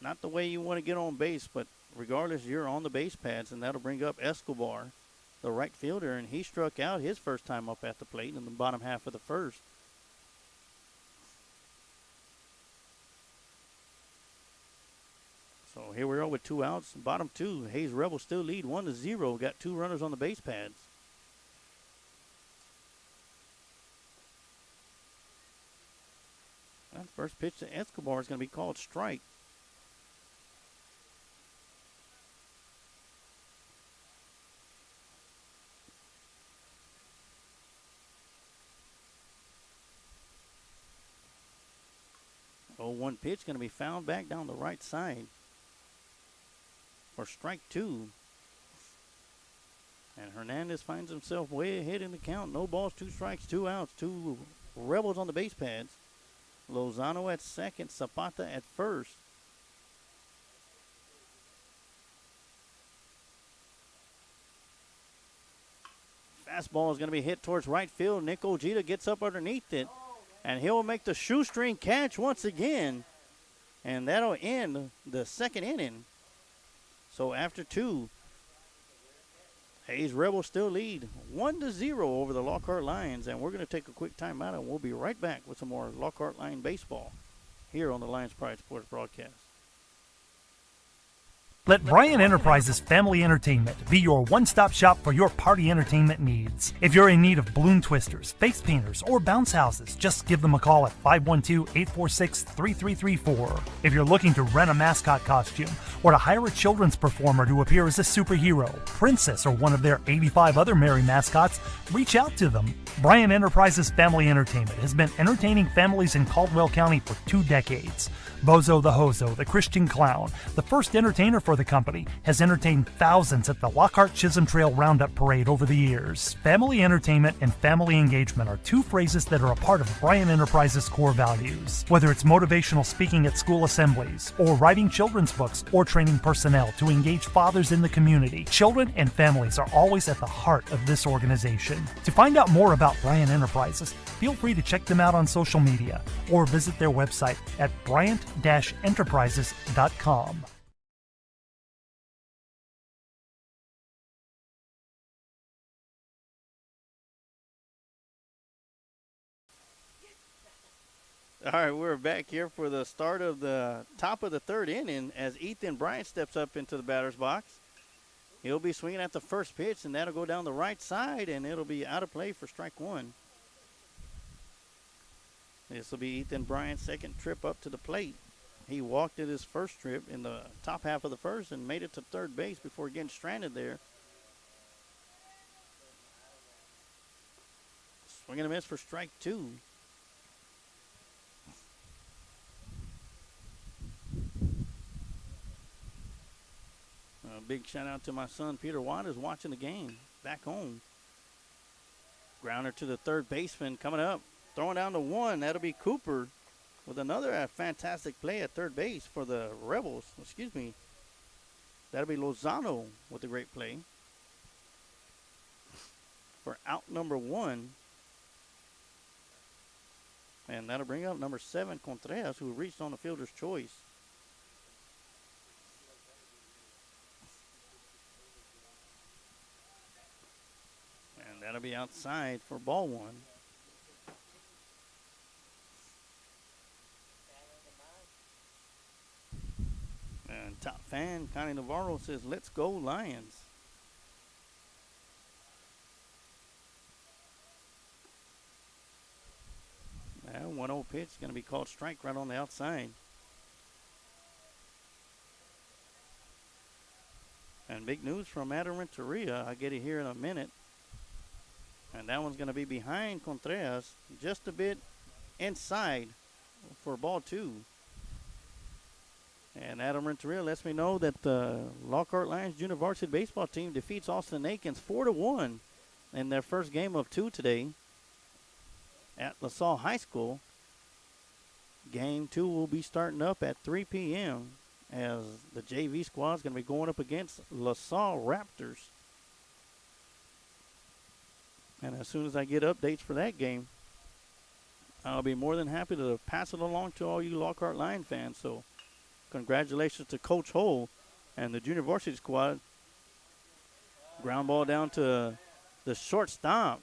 Not the way you want to get on base, but regardless, you're on the base pads, and that'll bring up Escobar, the right fielder, and he struck out his first time up at the plate in the bottom half of the 1st. So here we are with 2 outs. Bottom 2, Hayes Rebels still lead 1-0. Got 2 runners on the base pads. That first pitch to Escobar is going to be called strike. Oh, 1 pitch going to be fouled back down the right side for strike 2. And Hernandez finds himself way ahead in the count. No balls, 2 strikes, 2 outs, 2 Rebels on the base pads. Lozano at second, Zapata at first. Fastball is going to be hit towards right field. Nick Ojeda gets up underneath it, and he'll make the shoestring catch once again. And that'll end the 2nd inning. So after 2, Hayes Rebels still lead 1-0 over the Lockhart Lions. And we're going to take a quick timeout, and we'll be right back with some more Lockhart Lion baseball here on the Lions Pride Sports broadcast. Let Bryan Enterprises Family Entertainment be your one-stop shop for your party entertainment needs. If you're in need of balloon twisters, face painters, or bounce houses, just give them a call at 512-846-3334. If you're looking to rent a mascot costume or to hire a children's performer to appear as a superhero, princess, or one of their 85 other merry mascots, reach out to them. Bryan Enterprises Family Entertainment has been entertaining families in Caldwell County for 2 decades. Bozo the Hozo, the Christian Clown, the first entertainer for the company, has entertained thousands at the Lockhart Chisholm Trail Roundup Parade over the years. Family entertainment and family engagement are 2 phrases that are a part of Bryan Enterprises' core values. Whether it's motivational speaking at school assemblies, or writing children's books, or training personnel to engage fathers in the community, children and families are always at the heart of this organization. To find out more about Bryan Enterprises, feel free to check them out on social media or visit their website at bryant-enterprises.com. All right, we're back here for the start of the top of the 3rd inning as Ethan Bryant steps up into the batter's box. He'll be swinging at the first pitch, and that'll go down the right side, and it'll be out of play for strike 1. This will be Ethan Bryant's second trip up to the plate. He walked at his first trip in the top half of the first and made it to third base before getting stranded there. Swing and a miss for strike 2. A big shout out to my son Peter Waters watching the game back home. Grounder to the third baseman coming up. Throwing down to 1. That'll be Cooper with another fantastic play at third base for the Rebels. Excuse me. That'll be Lozano with a great play. For out number 1. And that'll bring up number 7, Contreras, who reached on the fielder's choice. And that'll be outside for ball 1. And top fan, Connie Navarro, says, "Let's go Lions." That 1-0 pitch is going to be called strike right on the outside. And big news from Adam Renteria. I'll get it here in a minute. And that one's going to be behind Contreras, just a bit inside for ball 2. And Adam Renteria lets me know that the Lockhart Lions junior varsity baseball team defeats Austin Aikens 4-1 in their first game of 2 today at LaSalle High School. Game 2 will be starting up at 3 p.m. as the JV squad is going to be going up against LaSalle Raptors. And as soon as I get updates for that game, I'll be more than happy to pass it along to all you Lockhart Lion fans. So congratulations to Coach Hull and the junior varsity squad. Ground ball down to the shortstop.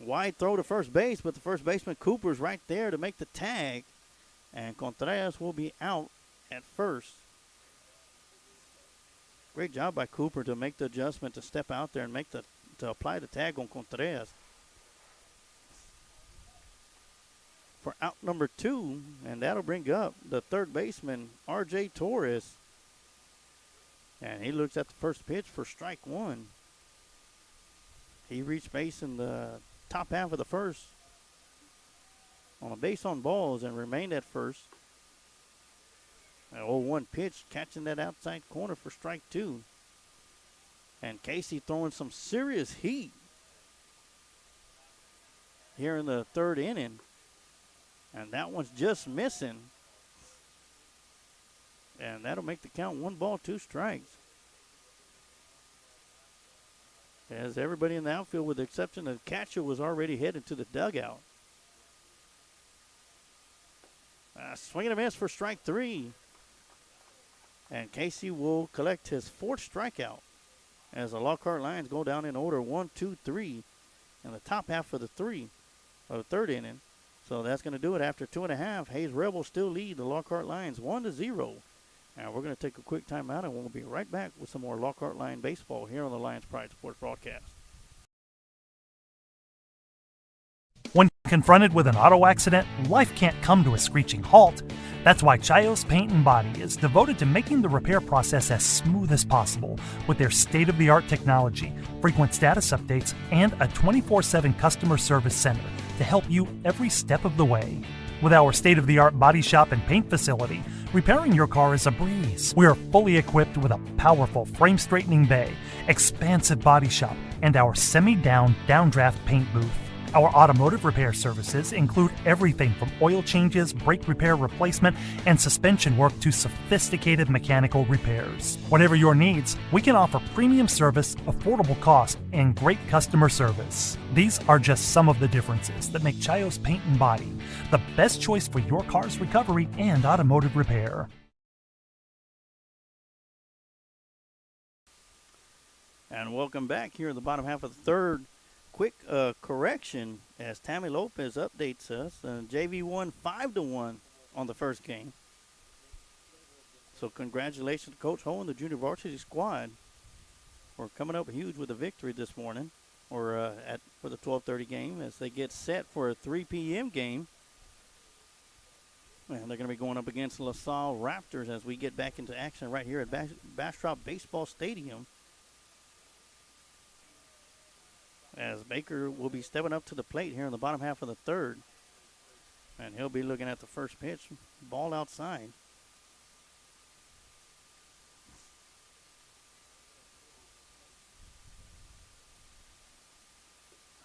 Wide throw to first base, but the first baseman Cooper's right there to make the tag. And Contreras will be out at first. Great job by Cooper to make the adjustment to step out there and to apply the tag on Contreras. For out number 2, and that'll bring up the third baseman, R.J. Torres. And he looks at the first pitch for strike 1. He reached base in the top half of the first on a base on balls and remained at first. An 0-1 pitch, catching that outside corner for strike 2. And Casey throwing some serious heat here in the 3rd inning. And that one's just missing. And that'll make the count 1 ball, 2 strikes. As everybody in the outfield, with the exception of the catcher, was already headed to the dugout. Swing and a miss for strike 3. And Casey will collect his 4th strikeout as the Lockhart Lions go down in order 1, 2, 3 in the top half of the 3rd inning. So that's going to do it after 2.5. Hayes Rebels still lead the Lockhart Lions 1-0 Now we're going to take a quick timeout, and we'll be right back with some more Lockhart Lion baseball here on the Lions Pride Sports broadcast. When confronted with an auto accident, life can't come to a screeching halt. That's why Chios Paint and Body is devoted to making the repair process as smooth as possible with their state-of-the-art technology, frequent status updates, and a 24/7 customer service center to help you every step of the way. With our state-of-the-art body shop and paint facility, repairing your car is a breeze. We are fully equipped with a powerful frame-straightening bay, expansive body shop, and our semi-down, downdraft paint booth. Our automotive repair services include everything from oil changes, brake repair replacement, and suspension work to sophisticated mechanical repairs. Whatever your needs, we can offer premium service, affordable cost, and great customer service. These are just some of the differences that make Chios Paint and Body the best choice for your car's recovery and automotive repair. And welcome back here in the bottom half of the third. Quick correction as Tammy Lopez updates us. JV won 5-1 on the first game. So congratulations to Coach Ho and the junior varsity squad for coming up huge with a victory this morning, or for the 12:30 game, as they get set for a 3 p.m. game. And they're going to be going up against LaSalle Raptors as we get back into action right here at Bastrop Baseball Stadium. As Baker will be stepping up to the plate here in the bottom half of the third. And he'll be looking at the first pitch, ball outside.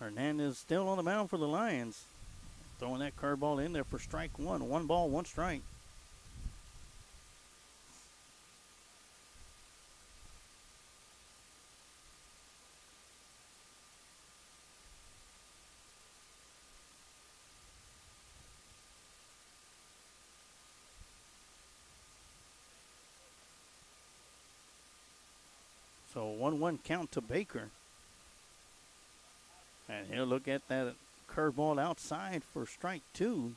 Hernandez still on the mound for the Lions. Throwing that curveball in there for strike one. 1 ball, 1 strike. So 1-1 count to Baker. And he'll look at that curveball outside for strike 2.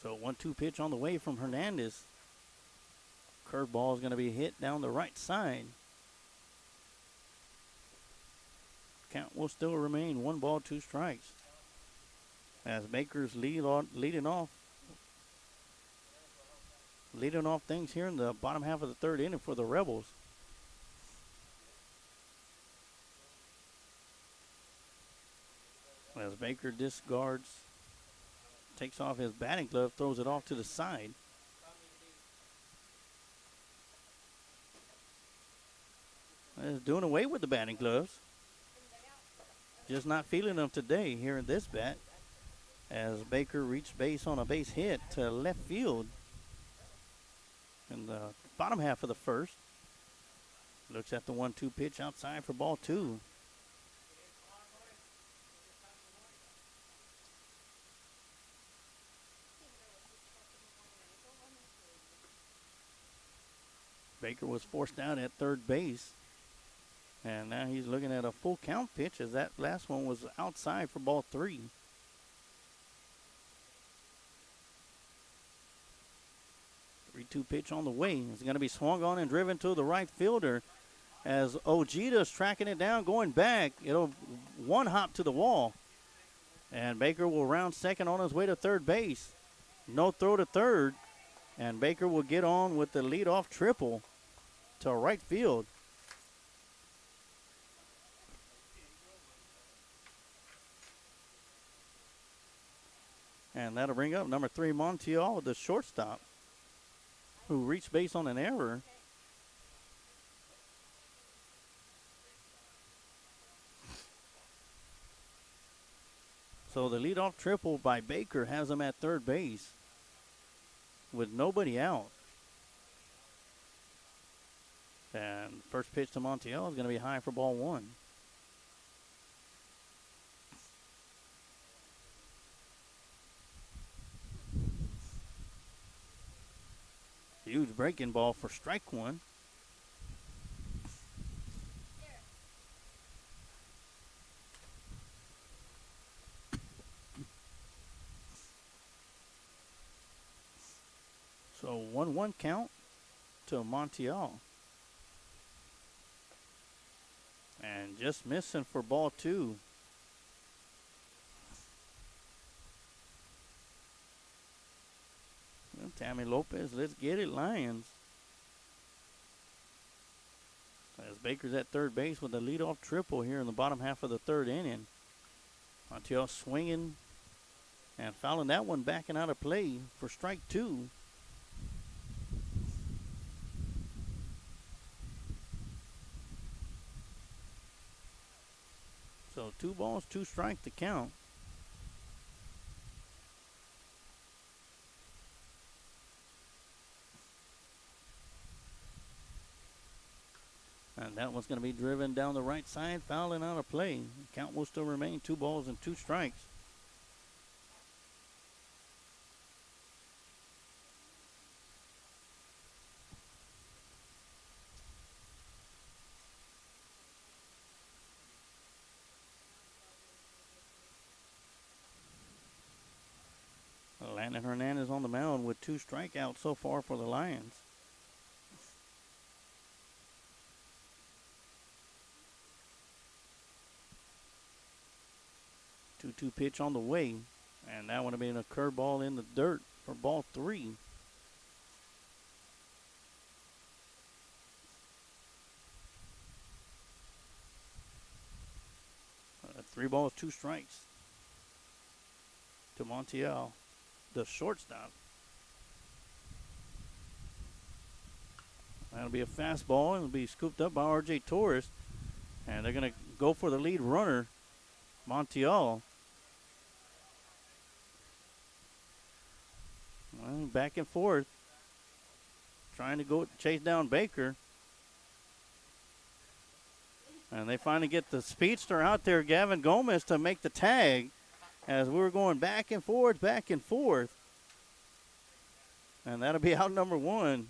So 1-2 pitch on the way from Hernandez. Curveball is going to be hit down the right side. Count will still remain 1 ball, 2 strikes. As Baker's leading off things here in the bottom half of the third inning for the Rebels. As Baker discards, takes off his batting glove, throws it off to the side. Is doing away with the batting gloves. Just not feeling them today here in this bat. As Baker reached base on a base hit to left field in the bottom half of the first. Looks at the 1-2 pitch outside for ball 2. Baker was forced out at third base. And now he's looking at a full count pitch, as that last one was outside for ball 3. 3-2 pitch on the way. It's going to be swung on and driven to the right fielder as Ojita's tracking it down, going back. It'll one hop to the wall. And Baker will round second on his way to third base. No throw to third. And Baker will get on with the leadoff triple to right field. And that'll bring up number 3, Montiel, the shortstop, who reached base on an error. So the leadoff triple by Baker has him at third base with nobody out. And first pitch to Montiel is going to be high for ball 1. Huge breaking ball for strike 1. 1-1 count to Montiel. And just missing for ball 2. Well, Tammy Lopez, let's get it, Lions. As Baker's at third base with a leadoff triple here in the bottom half of the third inning. Montiel swinging and fouling that one, backing out of play for strike 2. So 2 balls, 2 strikes to count. And that one's going to be driven down the right side, fouling out of play. The count will still remain 2 balls and 2 strikes. Landon Hernandez on the mound with 2 strikeouts so far for the Lions. Two pitch on the way, and that would have been a curveball in the dirt for ball 3. 3 balls, 2 strikes to Montiel, the shortstop. That'll be a fastball, and it'll be scooped up by R.J. Torres, and they're going to go for the lead runner, Montiel. Well, back and forth, trying to go chase down Baker. And they finally get the speedster out there, Gavin Gomez, to make the tag as we were going back and forth, back and forth. And that'll be out number 1.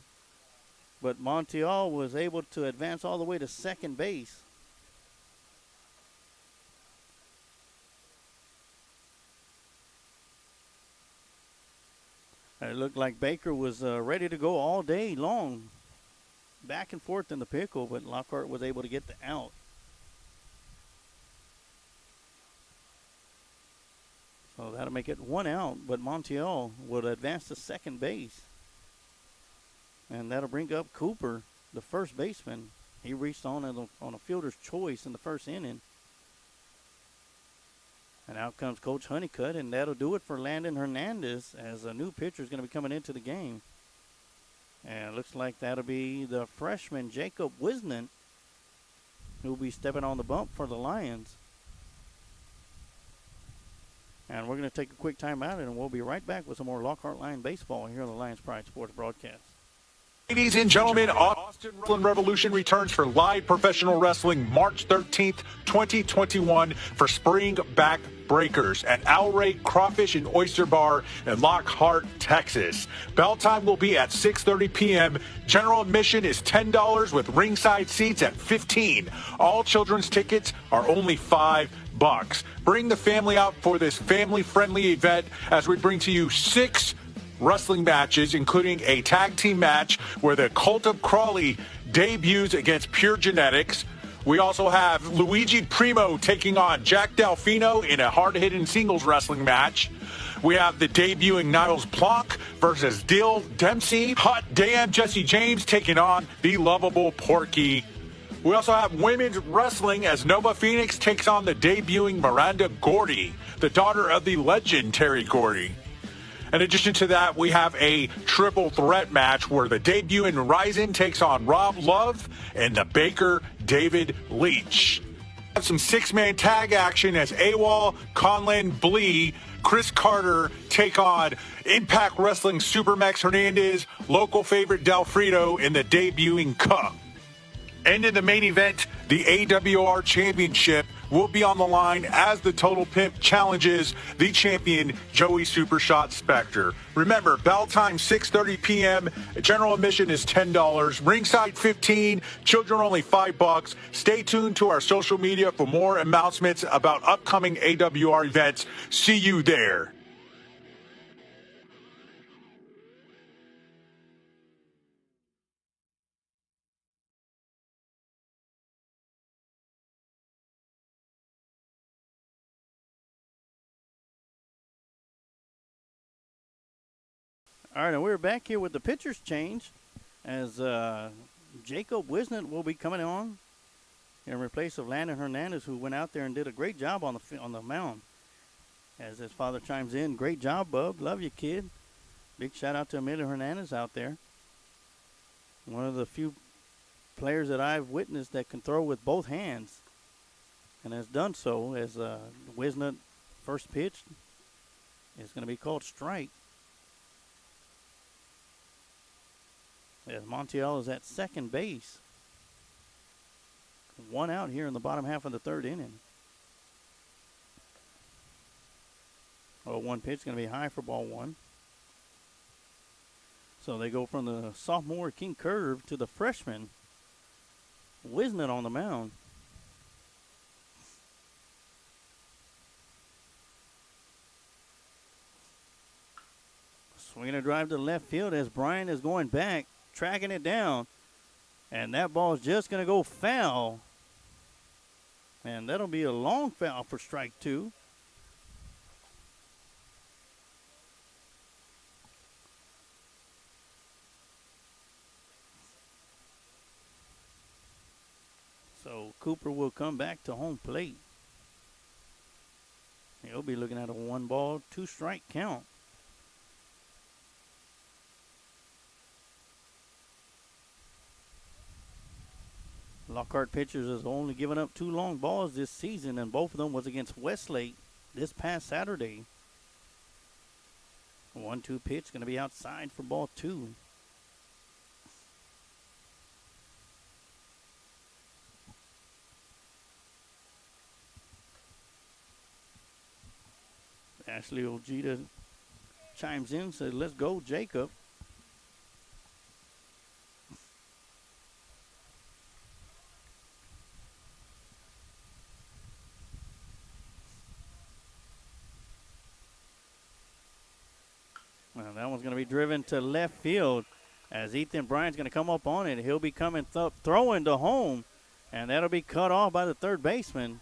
But Montiel was able to advance all the way to second base. It looked like Baker was ready to go all day long, back and forth in the pickle, but Lockhart was able to get the out. So that'll make it 1 out, but Montiel would advance to second base. And that'll bring up Cooper, the first baseman. He reached on a fielder's choice in the first inning. And out comes Coach Honeycutt, and that'll do it for Landon Hernandez as a new pitcher is going to be coming into the game. And it looks like that'll be the freshman Jacob Wisnant, who will be stepping on the bump for the Lions. And we're going to take a quick timeout, and we'll be right back with some more Lockhart Lion baseball here on the Lions Pride Sports broadcast. Ladies and gentlemen, Austin Wrestling Revolution returns for live professional wrestling March 13th, 2021 for Spring Back Breakers at Ouray Crawfish and Oyster Bar in Lockhart, Texas. Bell time will be at 6:30 p.m. General admission is $10 with ringside seats at $15. All children's tickets are only $5. Bring the family out for this family-friendly event as we bring to you 6 wrestling matches, including a tag team match where the Cult of Crawley debuts against Pure Genetics. We also have Luigi Primo taking on Jack Delfino in a hard-hitting singles wrestling match. We have the debuting Niles Plonk versus Dill Dempsey. Hot Damn Jesse James taking on the lovable Porky. We also have women's wrestling as Nova Phoenix takes on the debuting Miranda Gordy, the daughter of the legend Terry Gordy. In addition to that, we have a triple threat match where the debuting Ryzen takes on Rob Love and the Baker David Leach. We have some 6-man tag action as AWOL, Conlan Blee, Chris Carter take on Impact Wrestling Supermax Hernandez, local favorite Delfrito in the debuting Cup. And in the main event, the AWR Championship will be on the line as the Total Pimp challenges the champion Joey Supershot Spectre. Remember, bell time 6:30 p.m. General admission is $10. Ringside $15. Children only $5. Stay tuned to our social media for more announcements about upcoming AWR events. See you there. All right, and we're back here with the pitcher's change as Jacob Wisnett will be coming on in replace of Landon Hernandez, who went out there and did a great job on the mound. As his father chimes in, great job, bub. Love you, kid. Big shout out to Emilio Hernandez out there. One of the few players that I've witnessed that can throw with both hands and has done so. As Wisnett first pitch is going to be called strike. As Montiel is at second base. 1 out here in the bottom half of the third inning. 0-1 pitch is going to be high for ball 1. So they go from the sophomore King Curve to the freshman Wisnett on the mound. Swinging a drive to left field as Brian is going back, tracking it down. And that ball is just going to go foul. And that'll be a long foul for strike 2. So Cooper will come back to home plate. He'll be looking at a 1-ball, 2-strike count. Lockhart pitchers has only given up 2 long balls this season, and both of them was against Westlake this past Saturday. 1-2 pitch going to be outside for ball 2. Ashley Ojeda chimes in, says, let's go, Jacob. Well, that one's going to be driven to left field as Ethan Bryant's going to come up on it. He'll be coming throwing to home, and that'll be cut off by the third baseman.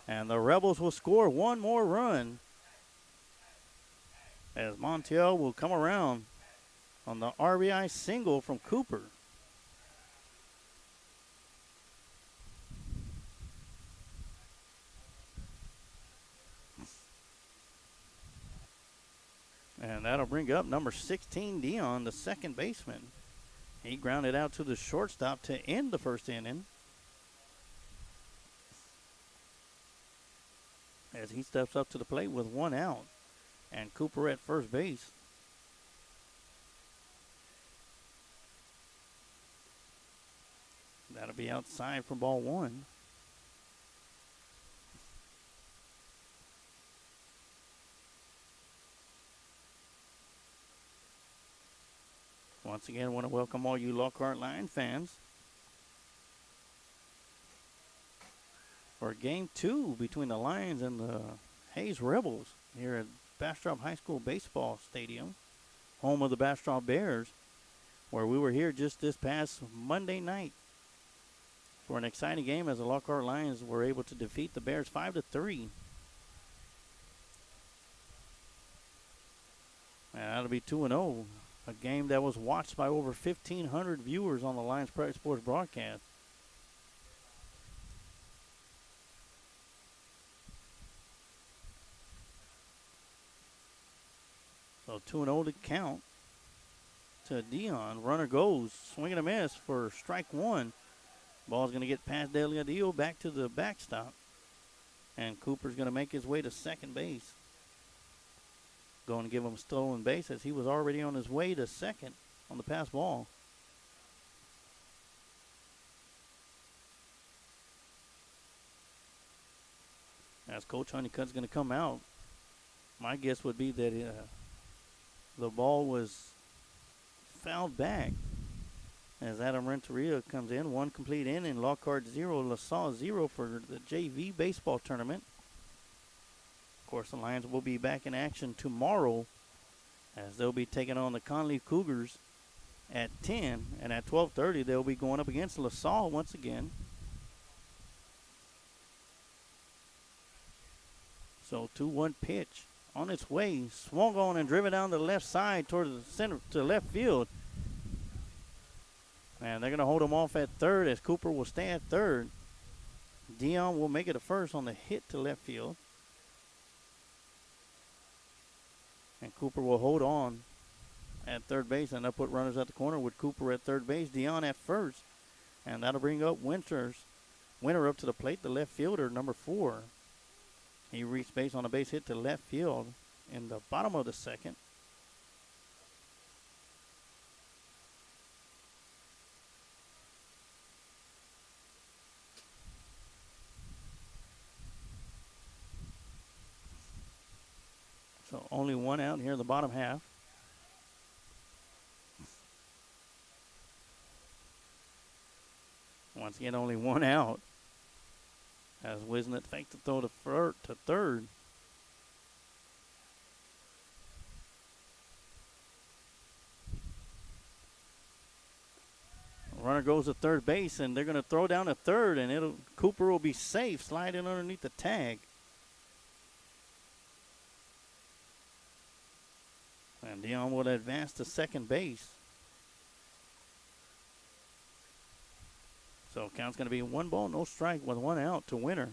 And the Rebels will score 1 more run as Montiel will come around on the RBI single from Cooper. And that'll bring up number 16, Dion, the second baseman. He grounded out to the shortstop to end the first inning. As he steps up to the plate with 1 out. And Cooper at first base. That'll be outside for ball 1. Once again, I want to welcome all you Lockhart Lion fans for game 2 between the Lions and the Hayes Rebels here at Bastrop High School Baseball Stadium, home of the Bastrop Bears, where we were here just this past Monday night for an exciting game as the Lockhart Lions were able to defeat the Bears 5-3. And that'll be 2-0, a game that was watched by over 1,500 viewers on the Lions Prep Sports broadcast. So 2-0 to count to Dion. Runner goes, swing and a miss for strike 1. Ball's going to get past Delgadillo back to the backstop. And Cooper's going to make his way to second base. Going to give him a stolen base as he was already on his way to second on the pass ball. As Coach Honeycutt's going to come out, my guess would be that the ball was fouled back as Adam Renteria comes in. 1 complete inning, Lockhart 0, LaSalle 0 for the JV baseball tournament. Of course, the Lions will be back in action tomorrow as they'll be taking on the Conley Cougars at 10. And at 12:30, they'll be going up against LaSalle once again. So 2-1 pitch on its way, swung on and driven down the left side towards the center to left field. And they're going to hold him off at third as Cooper will stay at third. Dion will make it a first on the hit to left field. And Cooper will hold on at third base, and they'll put runners at the corner with Cooper at third base, Dion at first. And that'll bring up Winter up to the plate, the left fielder, number 4. He reached base on a base hit to left field in the bottom of the second. So only one out here in the bottom half. Once again, only one out. As Wisnett faked the throw to third. Runner goes to third base, and they're going to throw down to third, and Cooper will be safe, sliding underneath the tag. And Dion will advance to second base. So count's going to be 1 ball, no strike with 1 out to Winter.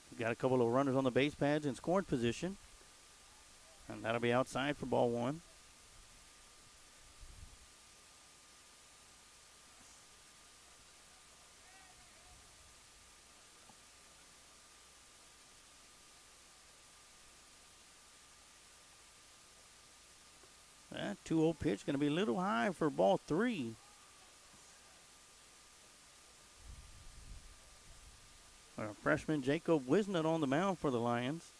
We've got a couple of runners on the base pads in scoring position. And that'll be outside for ball 1. That 2-0 pitch going to be a little high for ball 3. Freshman Jacob Wisnett on the mound for the Lions.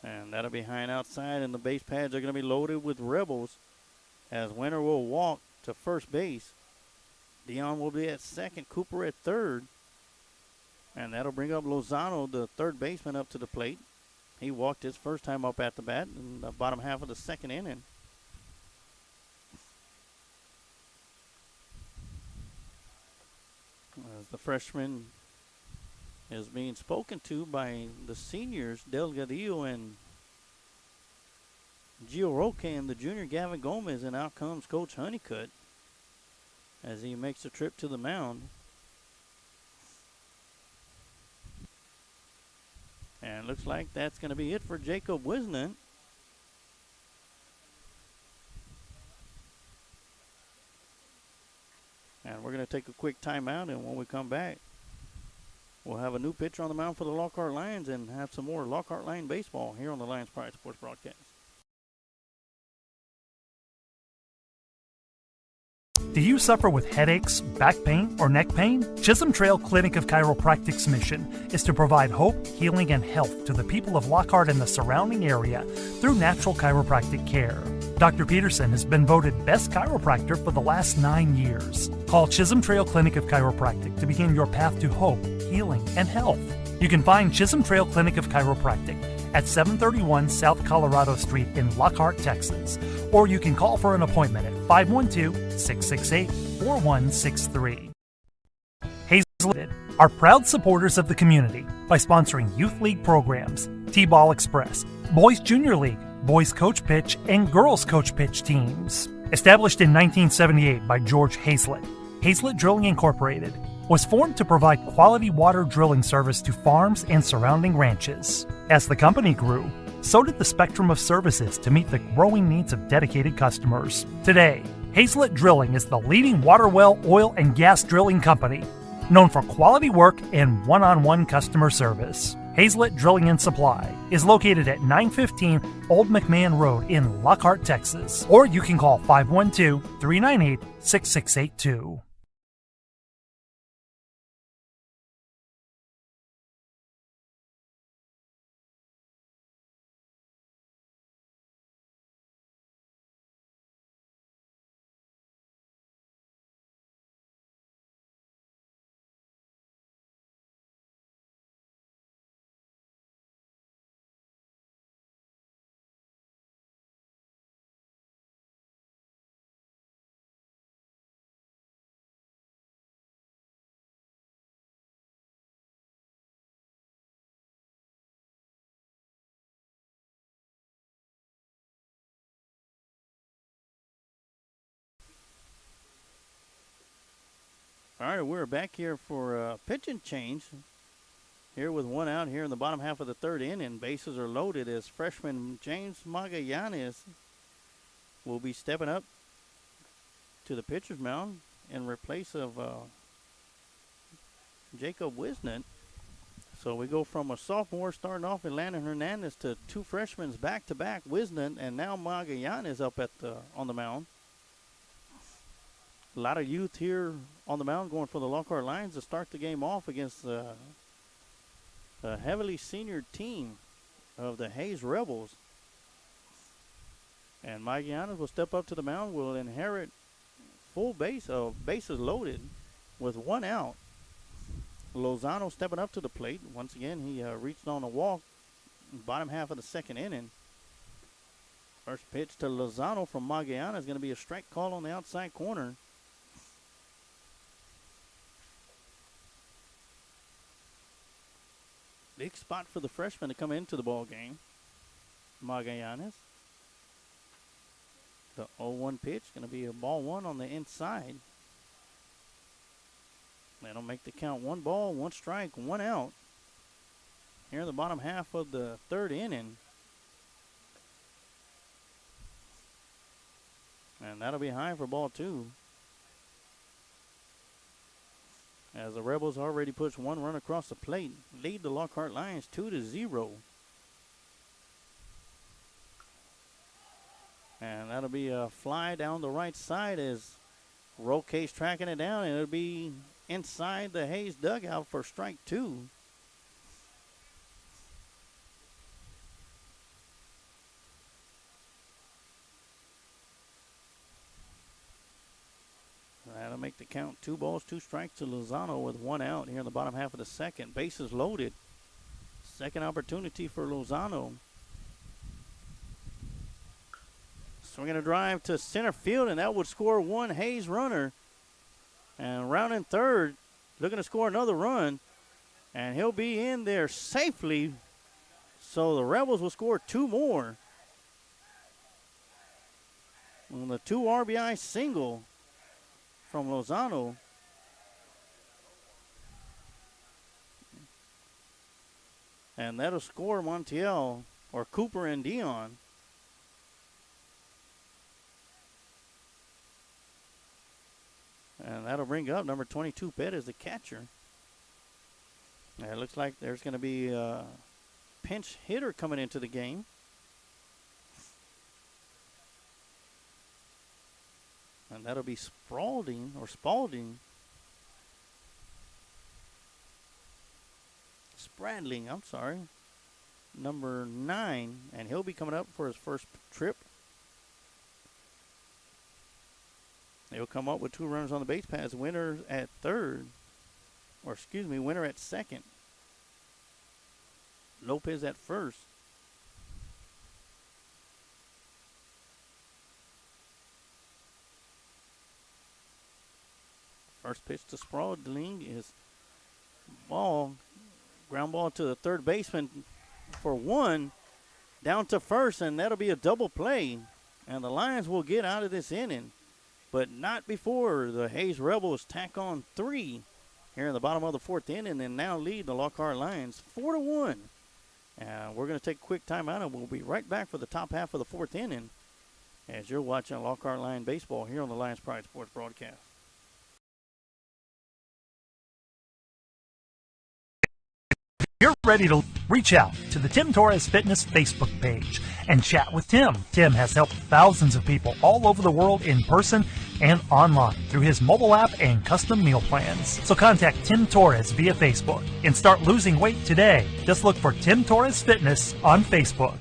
And that'll be high and outside, and the base pads are going to be loaded with Rebels as Winter will walk to first base. Dion will be at second, Cooper at third. And that'll bring up Lozano, the third baseman, up to the plate. He walked his first time up at the bat in the bottom half of the second inning. As the freshman is being spoken to by the seniors, Delgadillo and Gio Roque, and the junior Gavin Gomez, and out comes Coach Honeycutt as he makes a trip to the mound. And looks like that's going to be it for Jacob Wisnett. And we're going to take a quick timeout, and when we come back, we'll have a new pitcher on the mound for the Lockhart Lions and have some more Lockhart Lion baseball here on the Lions Pride Sports Broadcast. Do you suffer with headaches, back pain, or neck pain? Chisholm Trail Clinic of Chiropractic's mission is to provide hope, healing, and health to the people of Lockhart and the surrounding area through natural chiropractic care. Dr. Peterson has been voted Best Chiropractor for the last 9 years. Call Chisholm Trail Clinic of Chiropractic to begin your path to hope, healing, and health. You can find Chisholm Trail Clinic of Chiropractic at 731 South Colorado Street in Lockhart, Texas. Or you can call for an appointment at 512-668-4163. Hazelwood are proud supporters of the community by sponsoring Youth League programs, T-Ball Express, Boys Junior League, Boys Coach Pitch, and Girls Coach Pitch teams. Established in 1978 by George Hazlett, Hazlett Drilling Incorporated was formed to provide quality water drilling service to farms and surrounding ranches. As the company grew, so did the spectrum of services to meet the growing needs of dedicated customers. Today, Hazlett Drilling is the leading water well, oil, and gas drilling company, known for quality work and one-on-one customer service. Hazlett Drilling and Supply is located at 915 Old McMahon Road in Lockhart, Texas. Or you can call 512-398-6682. All right, we're back here for a pitching change. Here with one out here in the bottom half of the third inning. Bases are loaded as freshman James Magallanes will be stepping up to the pitcher's mound in replace of Jacob Wisnant. So we go from a sophomore starting off in Landon Hernandez to two freshmen back-to-back, Wisnant and now Magallanes up on the mound. A lot of youth here on the mound going for the Lockhart Lions to start the game off against a heavily senior team of the Hayes Rebels. And Magallanes will step up to the mound, will inherit full bases loaded with one out. Lozano stepping up to the plate. Once again, he reached on a walk in the bottom half of the second inning. First pitch to Lozano from Magallanes is going to be a strike call on the outside corner. Big spot for the freshman to come into the ball game. Magallanes. The 0-1 pitch going to be a ball one on the inside. That'll make the count 1 ball, 1 strike, 1 out. Here in the bottom half of the third inning. And that'll be high for ball 2. As the Rebels already push 1 run across the plate, lead the Lockhart Lions 2-0. And that'll be a fly down the right side as Roque's tracking it down, and it'll be inside the Hayes dugout for strike 2. That'll make the count 2 balls, 2 strikes to Lozano with 1 out here in the bottom half of the second. Bases loaded. Second opportunity for Lozano. Swinging a drive to center field, and that would score 1 Hayes runner. And rounding third, looking to score another run. And he'll be in there safely. So the Rebels will score 2 more. On the 2 RBI single from Lozano. And that'll score Montiel, or Cooper and Dion. And that'll bring up number 22, Pitt, as the catcher. And it looks like there's going to be a pinch hitter coming into the game. And that'll be Spalding. Spradling, I'm sorry. Number 9. And he'll be coming up for his first trip. They'll come up with 2 runners on the base paths. Winner at second. Lopez at first. First pitch to Spradling is ground ball to the third baseman for 1, down to first, and that'll be a double play. And the Lions will get out of this inning, but not before the Hayes Rebels tack on 3 here in the bottom of the 4th inning and now lead the Lockhart Lions 4-1. And we're going to take a quick timeout, and we'll be right back for the top half of the 4th inning as you're watching Lockhart Lion baseball here on the Lions Pride Sports broadcast. You're ready to reach out to the Tim Torres Fitness Facebook page and chat with Tim. Tim has helped thousands of people all over the world in person and online through his mobile app and custom meal plans. So contact Tim Torres via Facebook and start losing weight today. Just look for Tim Torres Fitness on Facebook.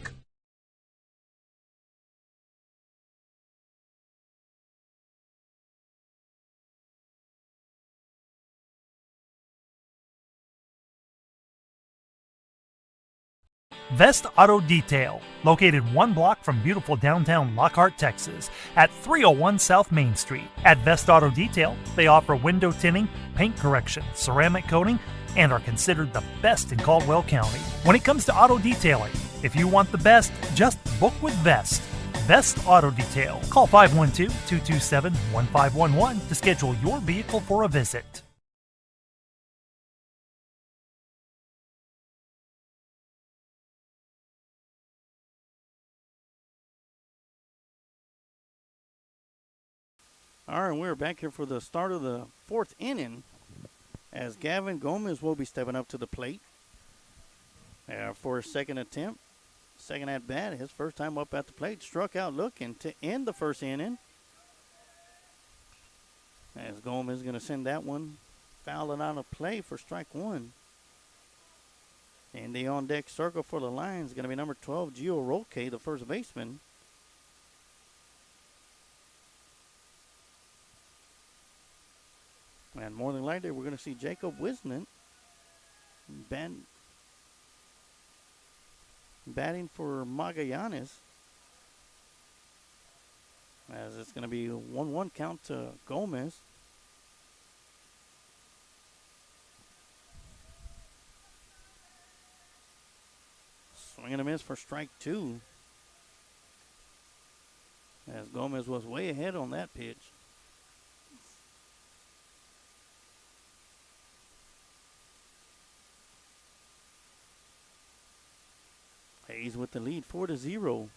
Vest Auto Detail, located 1 block from beautiful downtown Lockhart, Texas, at 301 South Main Street. At Vest Auto Detail, they offer window tinting, paint correction, ceramic coating, and are considered the best in Caldwell County. When it comes to auto detailing, if you want the best, just book with Vest. Best Auto Detail. Call 512-227-1511 to schedule your vehicle for a visit. All right, we're back here for the start of the fourth inning as Gavin Gomez will be stepping up to the plate for his second attempt. Second at bat, his first time up at the plate. Struck out looking to end the first inning. As Gomez is going to send that one fouling out of play for strike one. And the on-deck circle for the Lions is going to be number 12, Gio Roque, the first baseman. And more than likely, we're going to see Jacob Wisnant batting for Magallanes. As it's going to be a 1-1 count to Gomez. Swing and a miss for strike two. As Gomez was way ahead on that pitch. Hayes with the lead, 4-0.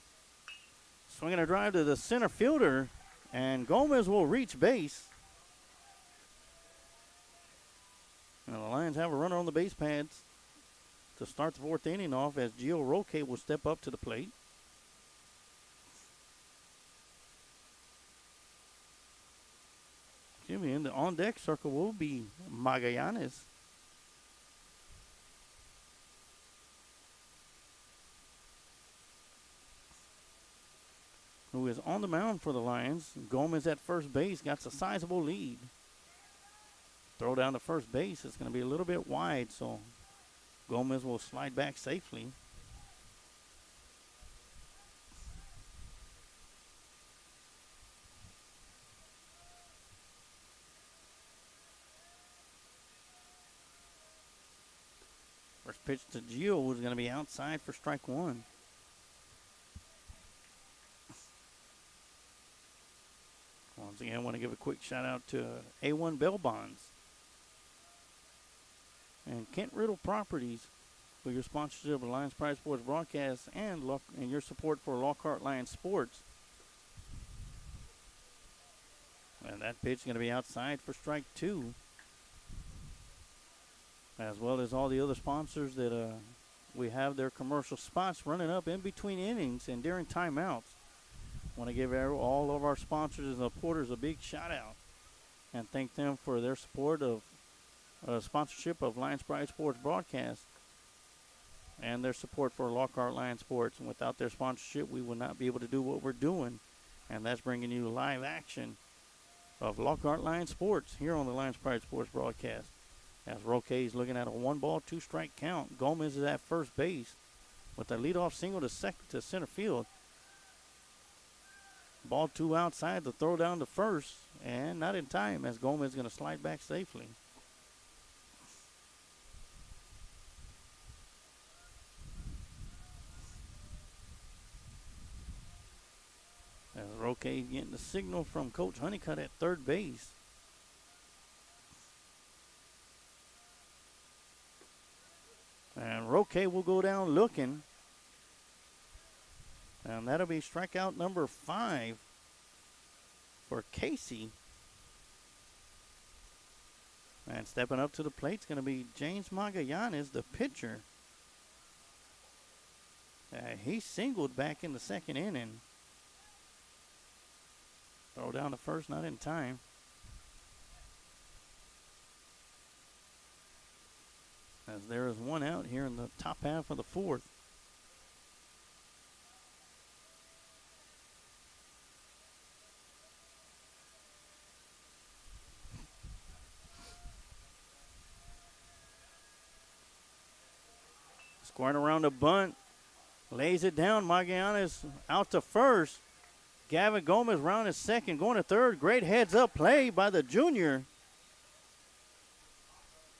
Swinging a drive to the center fielder, and Gomez will reach base. And the Lions have a runner on the base pads to start the fourth inning off as Gio Roque will step up to the plate. Excuse me, in the on-deck circle will be Magallanes. Who is on the mound for the Lions. Gomez at first base got a sizable lead. Throw down to first base. It's going to be a little bit wide, so Gomez will slide back safely. First pitch to Gio is going to be outside for strike one. Once again, I want to give a quick shout out to A1 Bell Bonds and Kent Riddle Properties for your sponsorship of Lions Pride Sports broadcast and your support for Lockhart Lions Sports. And that pitch is going to be outside for strike two, as well as all the other sponsors that we have their commercial spots running up in between innings and during timeouts. Want to give all of our sponsors and supporters a big shout out and thank them for their support of sponsorship of Lions Pride Sports broadcast and their support for Lockhart Lions Sports. And without their sponsorship, we would not be able to do what we're doing, and that's bringing you live action of Lockhart Lions Sports here on the Lions Pride Sports broadcast. As Roque is looking at a 1-ball, 2-strike count. Gomez is at first base with a leadoff single to center field. Ball two outside, the throw down to first, and not in time as Gomez is going to slide back safely. As Roque getting the signal from Coach Honeycutt at third base. And Roque will go down looking. And that'll be strikeout number 5 for Casey. And stepping up to the plate is going to be James Magallanes, the pitcher. He singled back in the second inning. Throw down to first, not in time. As there is one out here in the top half of the fourth. Squaring around the bunt. Lays it down. Magallanes out to first. Gavin Gomez round is second. Going to third. Great heads-up play by the junior.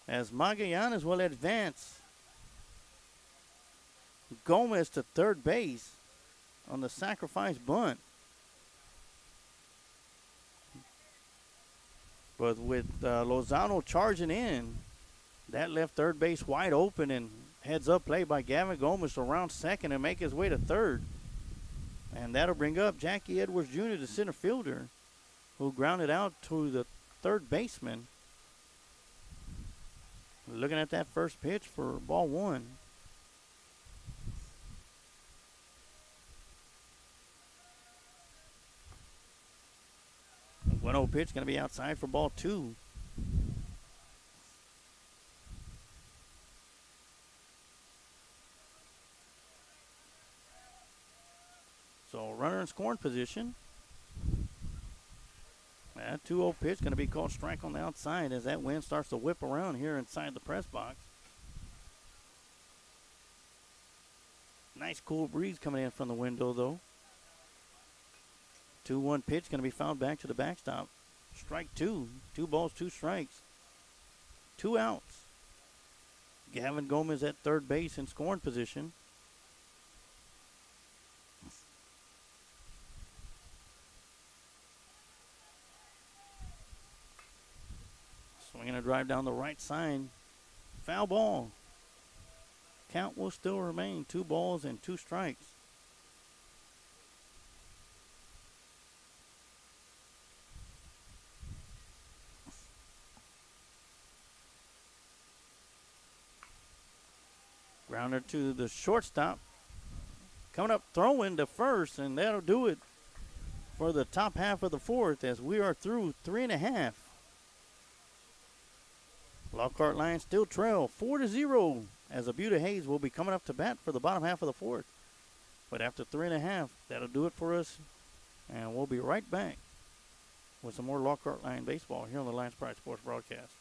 As Magallanes will advance Gomez to third base. on the sacrifice bunt. But with Lozano charging in, that left third base wide open, and heads up play by Gavin Gomez to round second and make his way to third. And that'll bring up Jackie Edwards Jr., the center fielder, who grounded out to the third baseman. Looking at that first pitch for ball one. The 1-0 pitch going to be outside for ball two. So runner in scoring position. That 2-0 pitch going to be called strike on the outside as that wind starts to whip around here inside the press box. Nice cool breeze coming in from the window though. 2-1 pitch going to be fouled back to the backstop. Strike two. 2 balls, 2 strikes. 2 outs. Gavin Gomez at third base in scoring position. Swinging a drive down the right side. Foul ball. Count will still remain 2 balls and 2 strikes. Grounder to the shortstop. Coming up throwing to first, and that'll do it for the top half of the fourth as we are through 3.5. Lockhart Lions still trail 4-0 as Abuta Hayes will be coming up to bat for the bottom half of the fourth. But after 3.5, that'll do it for us, and we'll be right back with some more Lockhart Lion baseball here on the Lions Pride Sports broadcast.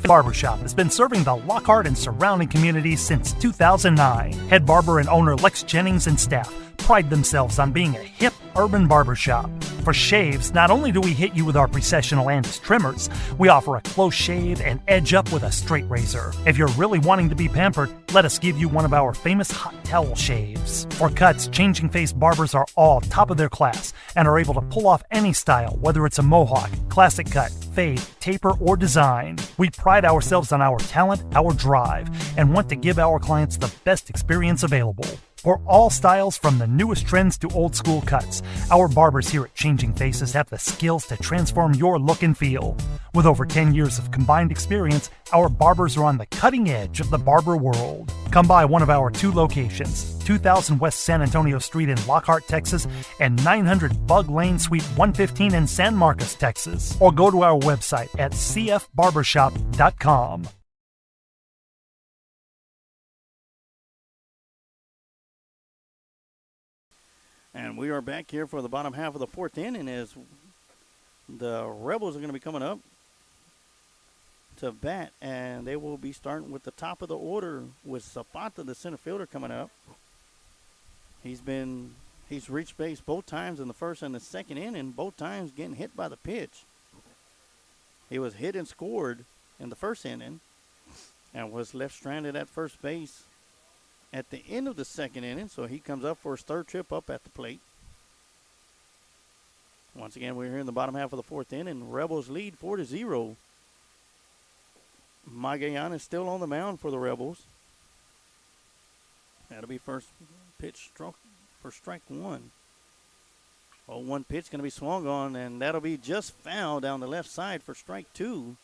Barbershop has been serving the Lockhart and surrounding communities since 2009. Head barber and owner Lex Jennings and staff pride themselves on being a hip urban barbershop. For shaves, not only do we hit you with our Precessional Andis trimmers, we offer a close shave and edge up with a straight razor. If you're really wanting to be pampered, let us give you one of our famous hot towel shaves. For cuts, Changing Face barbers are all top of their class and are able to pull off any style, whether it's a mohawk, classic cut, fade, taper, or design. We pride ourselves on our talent, our drive, and want to give our clients the best experience available. For all styles from the newest trends to old school cuts, our barbers here at Changing Faces have the skills to transform your look and feel. With over 10 years of combined experience, our barbers are on the cutting edge of the barber world. Come by one of our 2 locations, 2000 West San Antonio Street in Lockhart, Texas, and 900 Bug Lane, Suite 115 in San Marcos, Texas. Or go to our website at cfbarbershop.com. And we are back here for the bottom half of the fourth inning as the Rebels are going to be coming up to bat, and they will be starting with the top of the order with Zapata, the center fielder, coming up. He's reached base both times in the first and the second inning, both times getting hit by the pitch. He was hit and scored in the first inning and was left stranded at first base at the end of the second inning, so he comes up for his third trip up at the plate. Once again, we're here in the bottom half of the fourth inning. Rebels lead 4-0. Magayan is still on the mound for the Rebels. That'll be first pitch struck for strike one. 0-1 pitch going to be swung on, and that'll be just foul down the left side for strike two.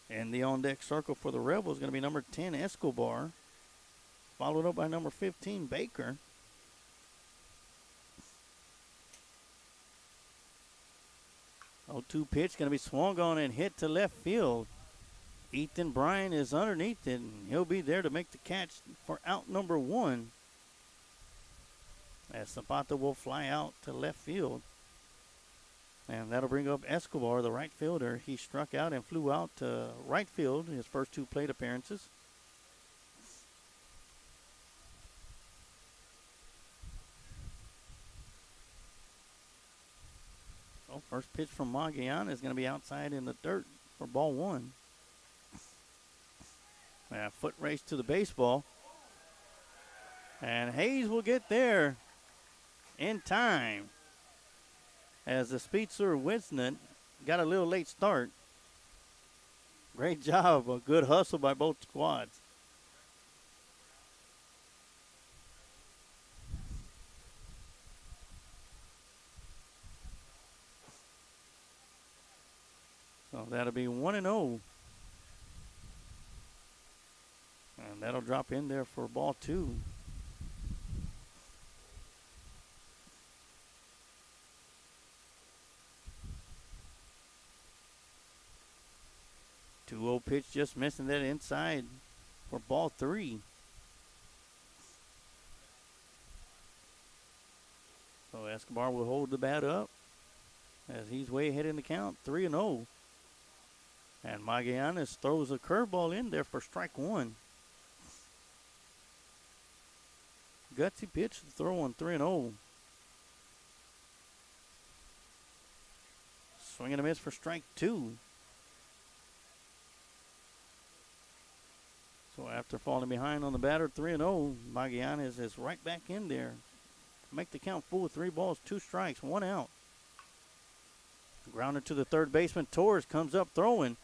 And the on-deck circle for the Rebels is going to be number 10, Escobar, followed up by number 15, Baker. 0-2 pitch going to be swung on and hit to left field. Ethan Bryan is underneath it, and he'll be there to make the catch for out number 1. As Zapata will fly out to left field. And that'll bring up Escobar, the right fielder. He struck out and flew out to right field in his first 2 plate appearances. So first pitch from Magayan is going to be outside in the dirt for ball one. Foot race to the baseball. And Hayes will get there in time as the Speedster Winston got a little late start. Great job, a good hustle by both squads. So that'll be 1-0. And that'll drop in there for ball two. Two-0 pitch, just missing that inside for ball three. So Escobar will hold the bat up as he's way ahead in the count, 3-0. And Magallanes throws a curveball in there for strike one. Gutsy pitch to throw on 3-0. Swing and a miss for strike two. So after falling behind on the batter, 3-0, Magallanes is right back in there. Make the count full with 3 balls, 2 strikes, 1 out. Grounded to the third baseman. Torres comes up throwing.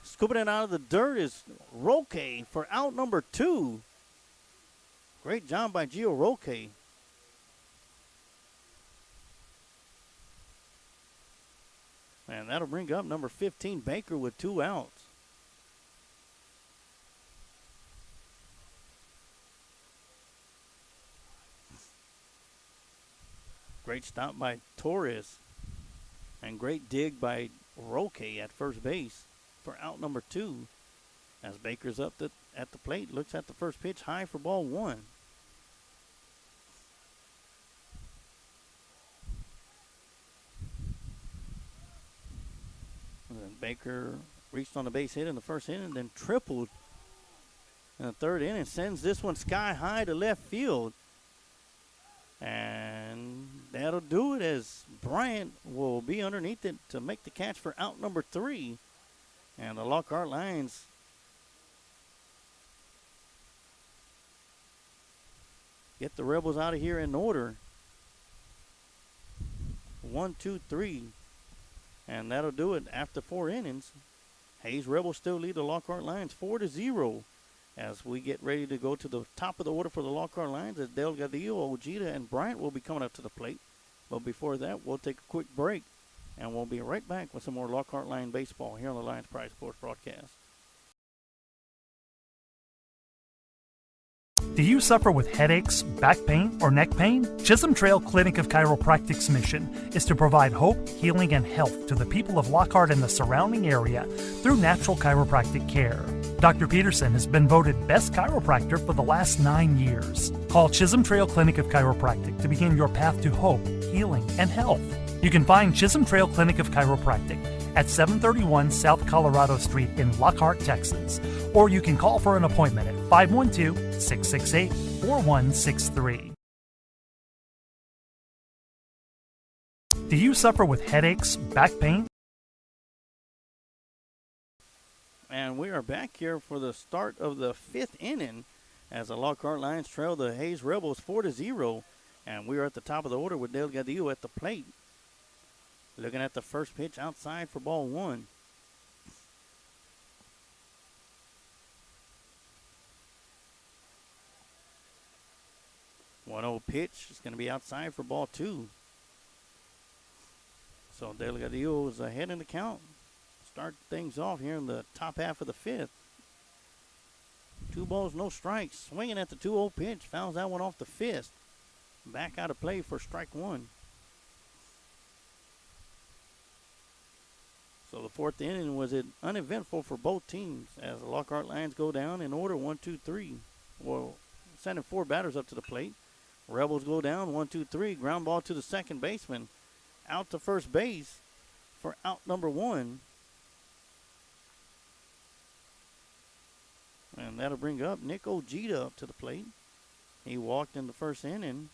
Scooping it out of the dirt is Roque for out number 2. Great job by Gio Roque. And that'll bring up number 15, Baker, with 2 outs. Great stop by Torres. And great dig by Roque at first base for out number 2. As Baker's up at the plate, looks at the first pitch, high for ball one. And then Baker reached on the base hit in the first inning, then tripled in the third inning, sends this one sky high to left field. And that'll do it as Bryant will be underneath it to make the catch for out number 3. And the Lockhart Lions get the Rebels out of here in order. 1, 2, 3. And that'll do it after 4 innings. Hayes Rebels still lead the Lockhart Lions 4-0. As we get ready to go to the top of the order for the Lockhart Lions, as Delgadillo, Ojeda, and Bryant will be coming up to the plate. But before that, we'll take a quick break, and we'll be right back with some more Lockhart Lion baseball here on the Lions Pride Sports broadcast. Do you suffer with headaches, back pain, or neck pain? Chisholm Trail Clinic of Chiropractic's mission is to provide hope, healing, and health to the people of Lockhart and the surrounding area through natural chiropractic care. Dr. Peterson has been voted Best Chiropractor for the last 9 years. Call Chisholm Trail Clinic of Chiropractic to begin your path to hope, healing, and health. You can find Chisholm Trail Clinic of Chiropractic at 731 South Colorado Street in Lockhart, Texas. Or you can call for an appointment at 512-668-4163. Do you suffer with headaches, back pain? And we are back here for the start of the 5th inning as the Lockhart Lions trail the Hayes Rebels 4-0. And we are at the top of the order with Delgadillo at the plate. Looking at the first pitch outside for ball one. One 1-0 pitch is going to be outside for ball two. So Delgadillo is ahead in the count. Start things off here in the top half of the 5th. 2 balls, no strikes. Swinging at the 2-0 pitch. Fouls that one off the fist. Back out of play for strike one. So the 4th inning was uneventful for both teams as the Lockhart Lions go down in order 1, 2, 3. Well, sending 4 batters up to the plate. Rebels go down 1, 2, 3. Ground ball to the second baseman. Out to first base for out number 1. And that'll bring up Nick Ojeda up to the plate. He walked in the first inning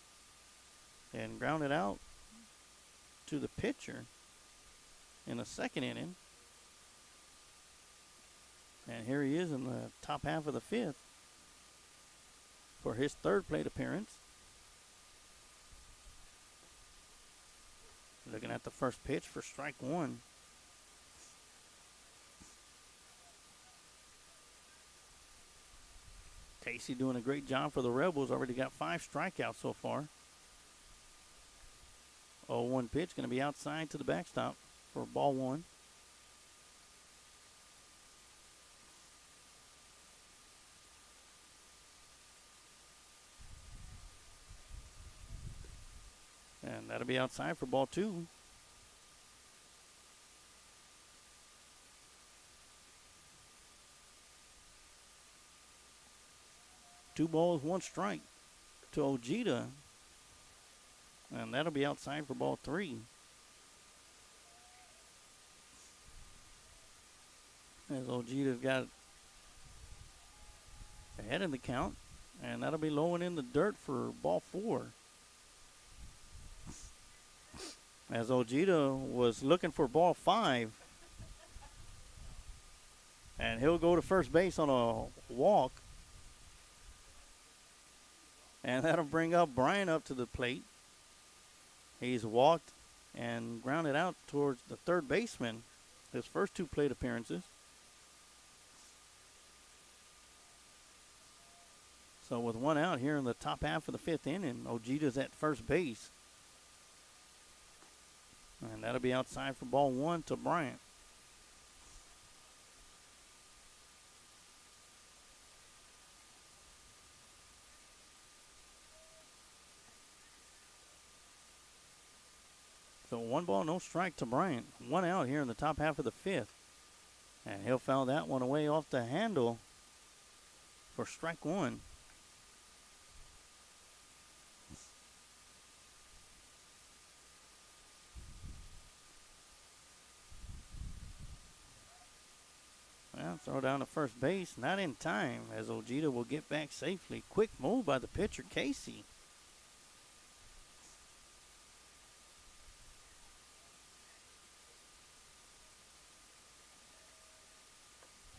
and grounded out to the pitcher in the second inning. And here he is in the top half of the fifth for his third plate appearance. Looking at the first pitch for strike one. Casey doing a great job for the Rebels. Already got 5 strikeouts so far. 0-1 pitch going to be outside to the backstop for ball one. And that'll be outside for ball two. Two balls, 1 strike to Ojeda. And that'll be outside for ball three. As Ojeda's got ahead in the count. And that'll be low and in the dirt for ball four. As Ojeda was looking for ball 5. And he'll go to first base on a walk. And that'll bring up Brian up to the plate. He's walked and grounded out towards the third baseman. His first 2 plate appearances. So with 1 out here in the top half of the 5th inning, Ojeda's at first base. And that'll be outside for ball 1 to Bryant. So 1 ball, no strike to Bryant. 1 out here in the top half of the 5th. And he'll foul that one away off the handle for strike 1. Well, throw down to first base. Not in time as Ojeda will get back safely. Quick move by the pitcher, Casey.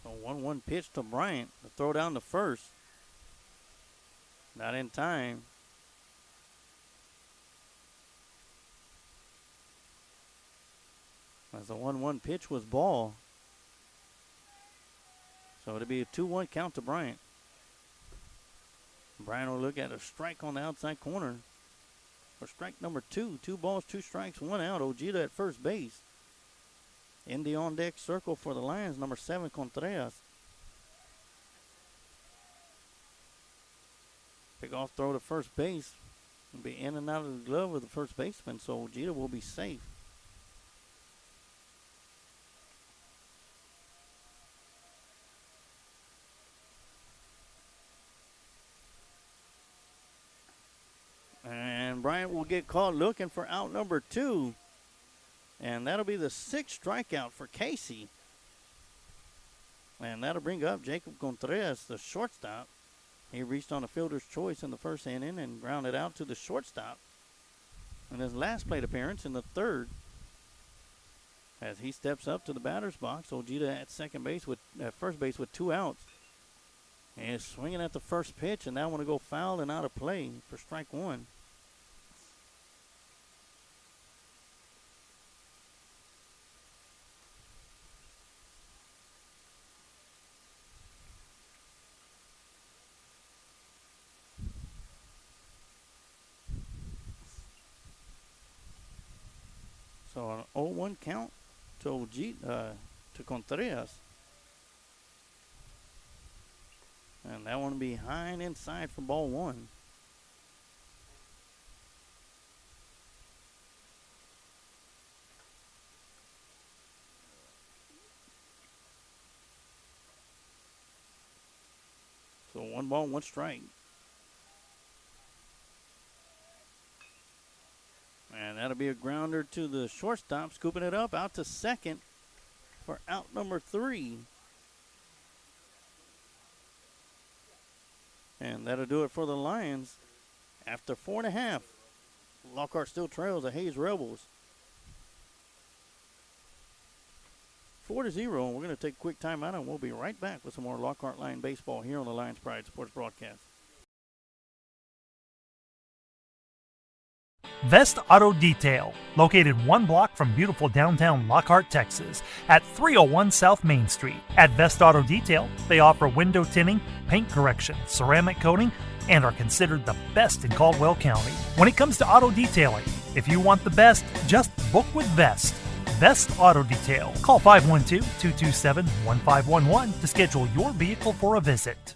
A 1-1 pitch to Bryant. The throw down to first. Not in time. As the 1-1 pitch was ball. So it'll be a 2-1 count to Bryant. Bryant will look at a strike on the outside corner for strike number 2. 2 balls, 2 strikes, 1 out. Ojeda at first base. In the on-deck circle for the Lions, number 7, Contreras. Pick off throw to first base. Will be in and out of the glove of the first baseman, so Ojeda will be safe. And Bryant will get caught looking for out number 2. And that'll be the 6th strikeout for Casey. And that'll bring up Jacob Contreras, the shortstop. He reached on a fielder's choice in the first inning and grounded out to the shortstop. And his last plate appearance in the 3rd. As he steps up to the batter's box, Ojeda at first base with 2 outs. And is swinging at the first pitch, and that one will go foul and out of play for strike 1. So an 0-1 count to Contreras. And that one will be high and inside for ball 1. So 1 ball, 1 strike. And that'll be a grounder to the shortstop, scooping it up out to second for out number 3. And that'll do it for the Lions. After 4.5, Lockhart still trails the Hayes Rebels. 4-0. And we're going to take a quick timeout, and we'll be right back with some more Lockhart Lion baseball here on the Lions Pride Sports Broadcast. Vest Auto Detail, located 1 block from beautiful downtown Lockhart, Texas, at 301 South Main Street. At Vest Auto Detail, they offer window tinting, paint correction, ceramic coating, and are considered the best in Caldwell County. When it comes to auto detailing, if you want the best, just book with Vest. Vest Auto Detail. Call 512-227-1511 to schedule your vehicle for a visit.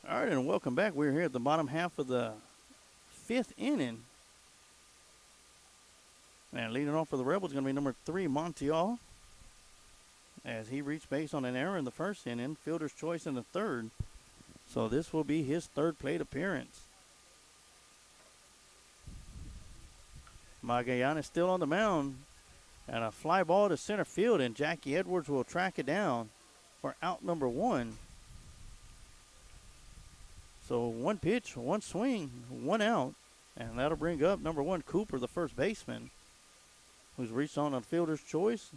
All right, and welcome back. We're here at the bottom half of the 5th inning. And leading off for the Rebels is going to be number 3, Montiel, as he reached base on an error in the first inning, fielder's choice in the third. So this will be his 3rd plate appearance. Magallanes still on the mound, and a fly ball to center field, and Jackie Edwards will track it down for out number 1. So 1 pitch, 1 swing, 1 out, and that'll bring up number 1, Cooper, the first baseman, who's reached on a fielder's choice,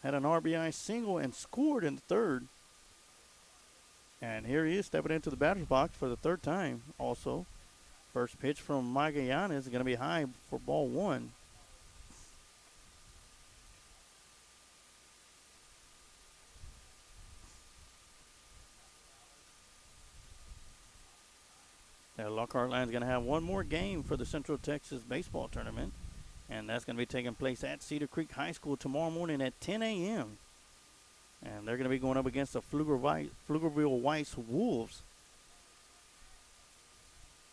had an RBI single and scored in the 3rd. And here he is stepping into the batter's box for the 3rd time also. First pitch from Magallanes is going to be high for ball 1. The Lockhart Lions going to have one more game for the Central Texas Baseball Tournament, and that's going to be taking place at Cedar Creek High School tomorrow morning at 10 a.m. And they're going to be going up against the Pflugerville Weiss Wolves.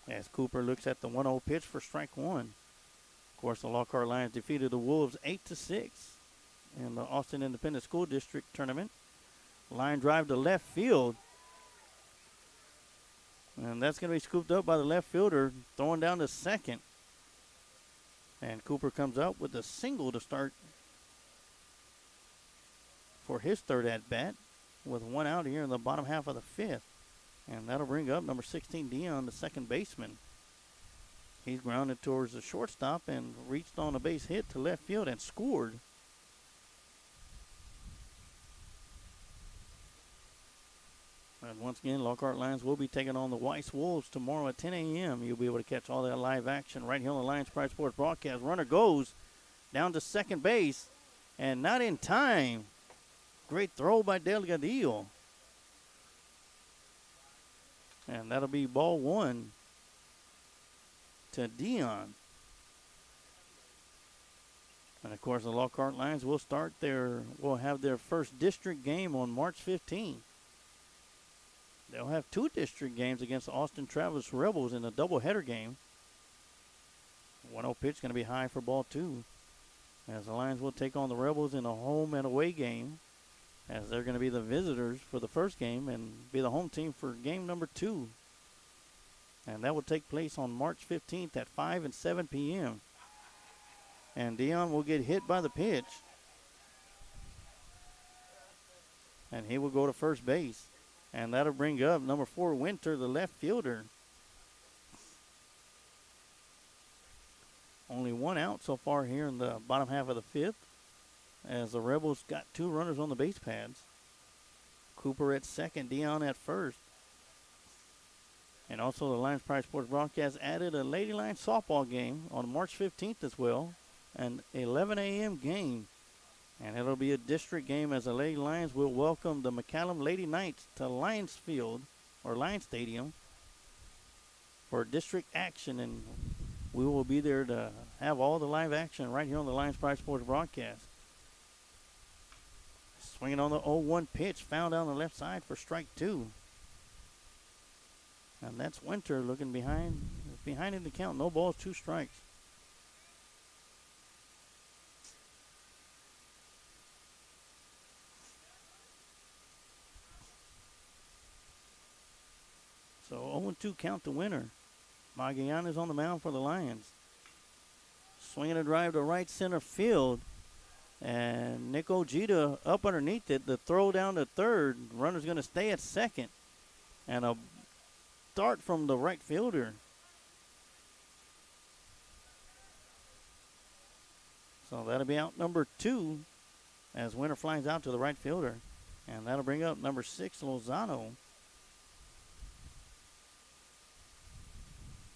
As Cooper looks at the 1-0 pitch for strike 1. Of course, the Lockhart Lions defeated the Wolves 8-6 in the Austin Independent School District Tournament. Line drive to left field. And that's going to be scooped up by the left fielder, throwing down to second. And Cooper comes up with a single to start for his 3rd at-bat, with 1 out here in the bottom half of the 5th. And that'll bring up number 16, Dion, the second baseman. He's grounded towards the shortstop and reached on a base hit to left field and scored. And once again, Lockhart Lions will be taking on the Weiss Wolves tomorrow at 10 a.m. You'll be able to catch all that live action right here on the Lions Pride Sports broadcast. Runner goes down to second base, and not in time. Great throw by Delgadillo. And that'll be ball 1 to Dion. And of course, the Lockhart Lions will have their first district game on March 15th. They'll have 2 district games against the Austin Travis Rebels in a doubleheader game. 1-0 pitch going to be high for ball 2. As the Lions will take on the Rebels in a home and away game, as they're going to be the visitors for the first game and be the home team for game number 2. And that will take place on March 15th at 5 and 7 p.m. And Dion will get hit by the pitch. And he will go to first base. And that'll bring up number 4, Winter, the left fielder. Only 1 out so far here in the bottom half of the 5th, as the Rebels got 2 runners on the base pads. Cooper at second, Dion at first. And also the Lions Pride Sports broadcast added a Lady Lions softball game on March 15th as well, an 11 a.m. game. And it'll be a district game, as the Lady Lions will welcome the McCallum Lady Knights to Lions Field, or Lions Stadium, for district action. And we will be there to have all the live action right here on the Lions Pride Sports broadcast. Swinging on the 0-1 pitch, found down the left side for strike 2. And that's Winter looking behind in the count. No balls, 2 strikes. So 0-2 count to Winter. Magallanes on the mound for the Lions. Swinging a drive to right center field. And Nick Ojeda up underneath it. The throw down to third. Runner's going to stay at second. And a start from the right fielder. So that'll be out number 2 as Winter flies out to the right fielder. And that'll bring up number 6, Lozano.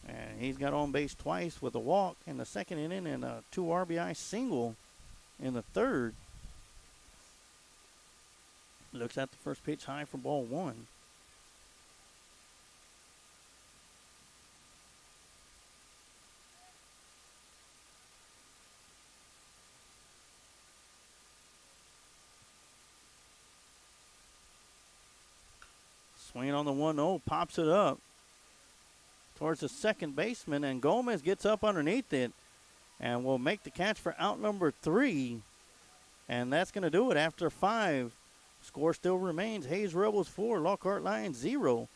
And he's got on base twice with a walk in the second inning and a 2 RBI single in the third. Looks at the first pitch, high for ball 1. Swinging on the 1-0, pops it up towards the second baseman, and Gomez gets up underneath it and will make the catch for out number 3. And that's going to do it after 5. Score still remains Hayes Rebels 4, Lockhart Lions 0.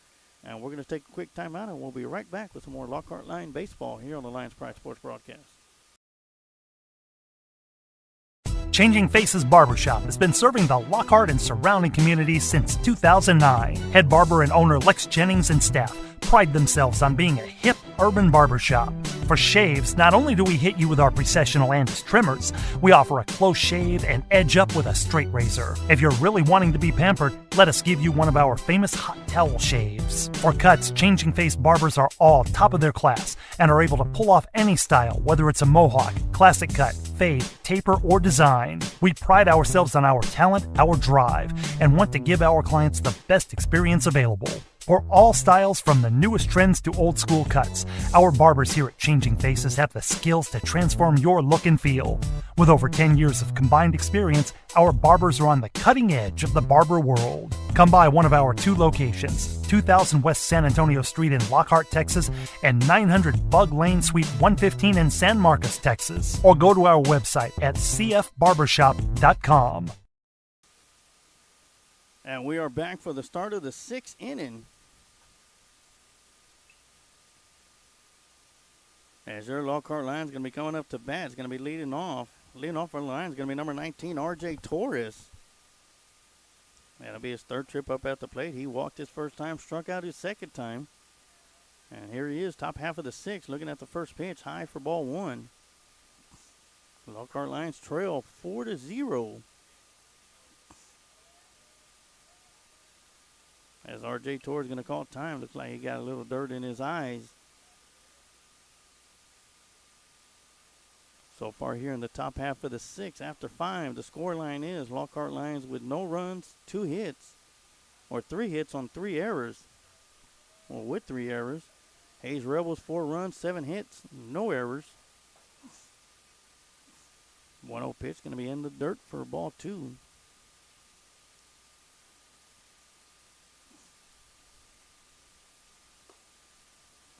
And we're going to take a quick timeout, and we'll be right back with some more Lockhart Lion baseball here on the Lions Pride Sports Broadcast. Changing Faces Barbershop has been serving the Lockhart and surrounding communities since 2009. Head barber and owner Lex Jennings and staff pride themselves on being a hip urban barbershop. For shaves, not only do we hit you with our Precessional Andis trimmers, we offer a close shave and edge up with a straight razor. If you're really wanting to be pampered, let us give you one of our famous hot towel shaves. For cuts, Changing Face barbers are all top of their class and are able to pull off any style, whether it's a mohawk, classic cut, fade, taper, or design. We pride ourselves on our talent, our drive, and want to give our clients the best experience available. For all styles, from the newest trends to old school cuts, our barbers here at Changing Faces have the skills to transform your look and feel. With over 10 years of combined experience, our barbers are on the cutting edge of the barber world. Come by one of our 2 locations, 2000 West San Antonio Street in Lockhart, Texas, and 900 Bug Lane, Suite 115 in San Marcos, Texas. Or go to our website at cfbarbershop.com. And we are back for the start of the 6th inning. As your Lockhart Lions going to be coming up to bat, it's going to be leading off. Leading off for the Lions is going to be number 19, R.J. Torres. That'll be his 3rd trip up at the plate. He walked his first time, struck out his 2nd time. And here he is, top half of the 6th, looking at the first pitch, high for ball 1. Lockhart Lions trail 4-0. As R.J. Torres is going to call time, looks like he got a little dirt in his eyes. So far here in the top half of the 6th, after 5, the scoreline is Lockhart Lions with no runs, 2 hits, or 3 hits on 3 errors, or with 3 errors. Hayes Rebels 4 runs, 7 hits, no errors. 1-0 pitch going to be in the dirt for ball 2.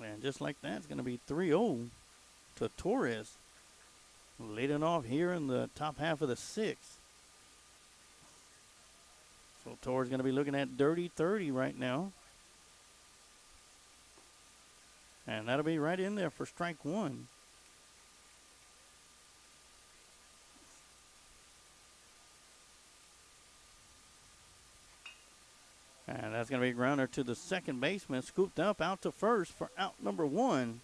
And just like that, it's going to be 3-0 to Torres. Leading off here in the top half of the 6th. So Torres going to be looking at dirty 30 right now. And that'll be right in there for strike 1. And that's going to be a grounder to the second baseman. Scooped up out to first for out number 1.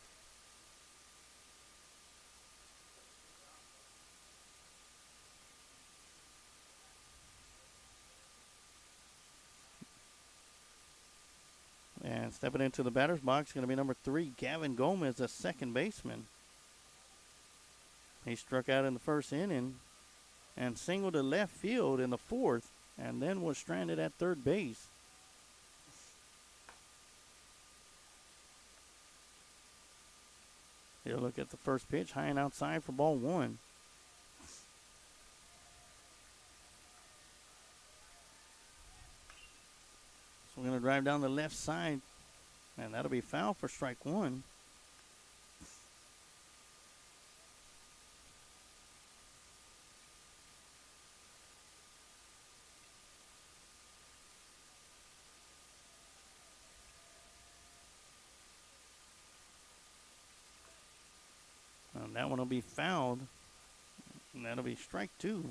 And stepping into the batter's box is going to be number 3, Gavin Gomez, the second baseman. He struck out in the first inning and singled to left field in the 4th and then was stranded at third base. He'll look at the first pitch, high and outside for ball 1. We're going to drive down the left side, and that'll be foul for strike one. And that one will be fouled, and that'll be strike two.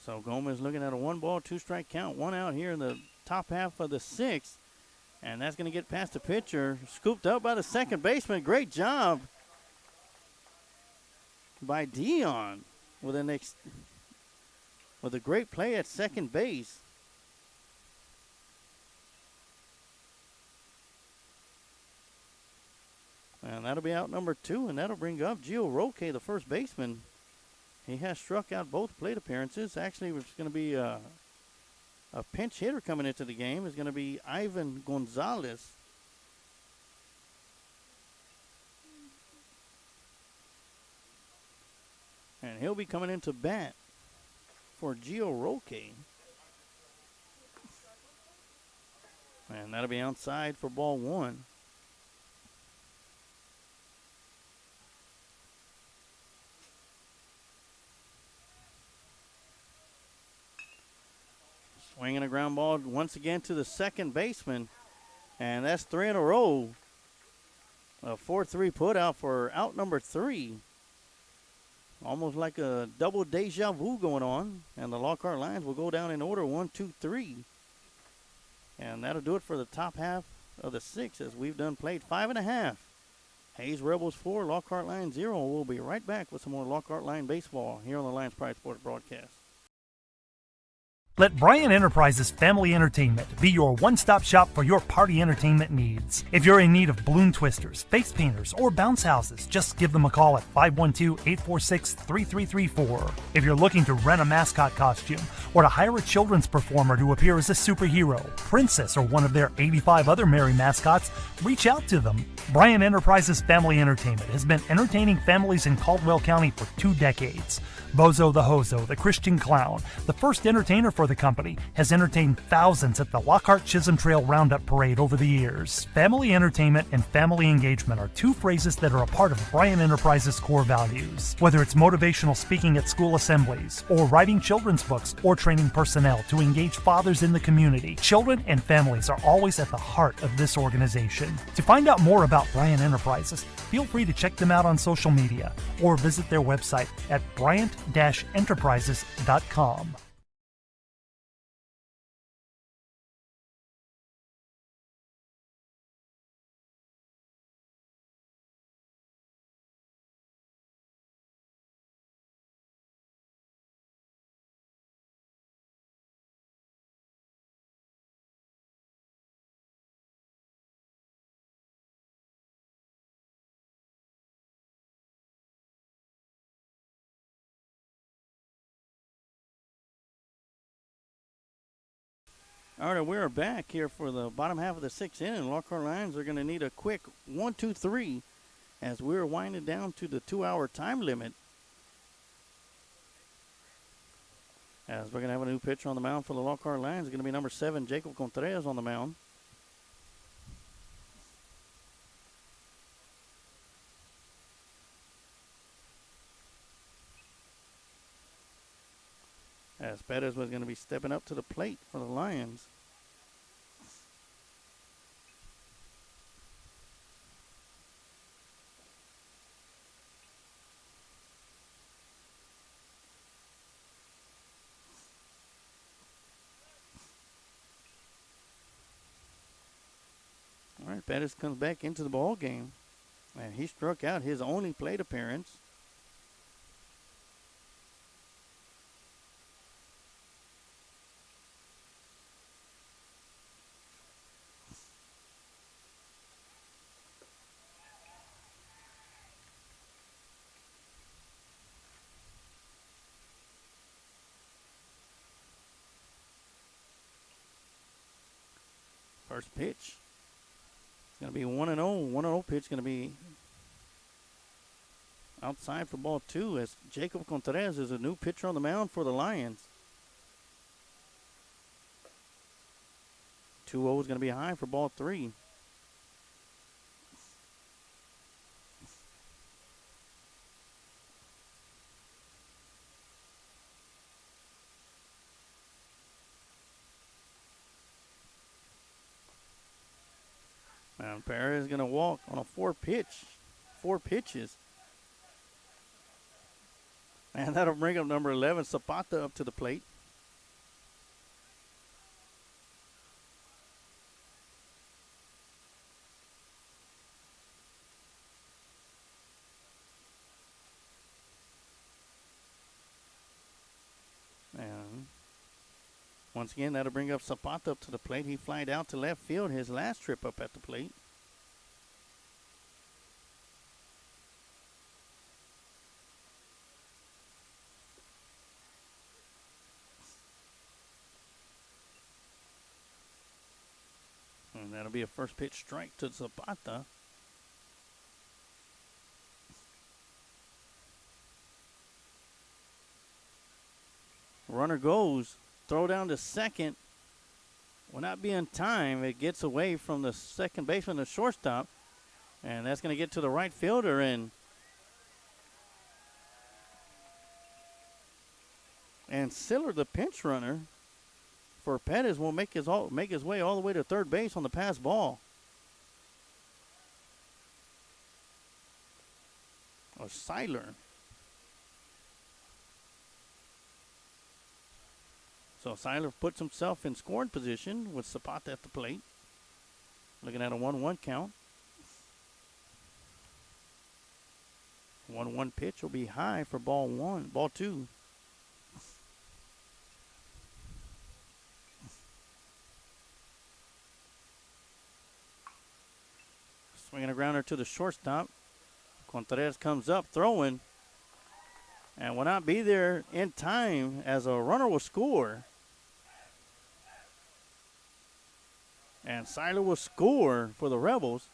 So Gomez looking at a 1-ball, 2-strike count. One out here in the top half of the sixth. And that's going to get past the pitcher. Scooped up by the second baseman. Great job by Dion with a great play at second base. And that'll be out number 2, and that'll bring up Gio Roque, the first baseman. He has struck out both plate appearances. Actually, it's going to be a pinch hitter coming into the game. Is going to be Ivan Gonzalez. And he'll be coming into bat for Gio Roque. And that'll be outside for ball one. Swinging a ground ball once again to the second baseman. And that's 3 in a row. A 4-3 put out for out number 3. Almost like a double deja vu going on. And the Lockhart Lions will go down in order 1, 2, 3. And that'll do it for the top half of the 6 as we've done played 5.5. Hayes Rebels 4, Lockhart Lions 0. We'll be right back with some more Lockhart Lion baseball here on the Lions Pride Sports broadcast. Let Bryan Enterprises Family Entertainment be your one-stop shop for your party entertainment needs. If you're in need of balloon twisters, face painters, or bounce houses, just give them a call at 512-846-3334. If you're looking to rent a mascot costume or to hire a children's performer to appear as a superhero, princess, or one of their 85 other merry mascots, reach out to them. Bryan Enterprises Family Entertainment has been entertaining families in Caldwell County for 2 decades. Bozo the Hozo, the Christian Clown, the first entertainer for the company, has entertained thousands at the Lockhart Chisholm Trail Roundup Parade over the years. Family entertainment and family engagement are 2 phrases that are a part of Bryan Enterprises' core values. Whether it's motivational speaking at school assemblies, or writing children's books, or training personnel to engage fathers in the community, children and families are always at the heart of this organization. To find out more about Bryan Enterprises, feel free to check them out on social media or visit their website at bryant-enterprises.com. All right, we're back here for the bottom half of the 6th inning. Lockhart Lions are going to need a quick 1, 2, 3 as we're winding down to the 2-hour time limit. As we're going to have a new pitcher on the mound for the Lockhart Lions. It's going to be number 7, Jacob Contreras on the mound. As Perez was going to be stepping up to the plate for the Lions. All right, Perez comes back into the ball game, and he struck out his only plate appearance. First pitch. It's going to be 1-0. 1-0 pitch going to be outside for ball 2 as Jacob Contreras is a new pitcher on the mound for the Lions. 2-0 is going to be high for ball 3. And Perez is going to walk on a 4 pitches. And that'll bring up number 11, Zapata, up to the plate. And once again, that'll bring up Zapata up to the plate. He flied out to left field his last trip up at the plate. And that'll be a first pitch strike to Zapata. Runner goes. Throw down to second. Will not be in time. It gets away from the second baseman, the shortstop. And that's going to get to the right fielder. And Siller, the pinch runner for Pettis, will make his way all the way to third base on the pass ball. Or Seiler. So Seiler puts himself in scoring position with Zapata at the plate. Looking at a 1-1 count. 1-1 pitch will be high for ball 2. Swinging a grounder to the shortstop. Contreras comes up throwing and will not be there in time as a runner will score. And Seiler will score for the Rebels.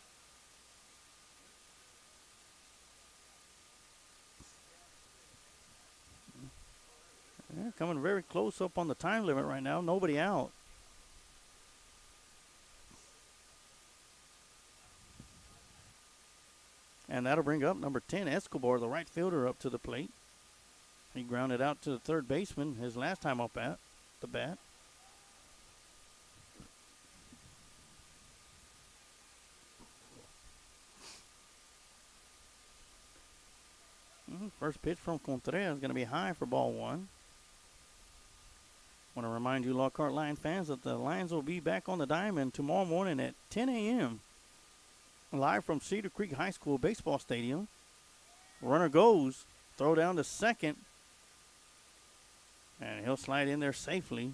They're coming very close up on the time limit right now. Nobody out. And that'll bring up number 10, Escobar, the right fielder, up to the plate. He grounded out to the third baseman his last time up at the bat. First pitch from Contreras is going to be high for ball 1. Want to remind you, Lockhart Lions fans, that the Lions will be back on the diamond tomorrow morning at 10 a.m. live from Cedar Creek High School Baseball Stadium. Runner goes, throw down to second, and he'll slide in there safely.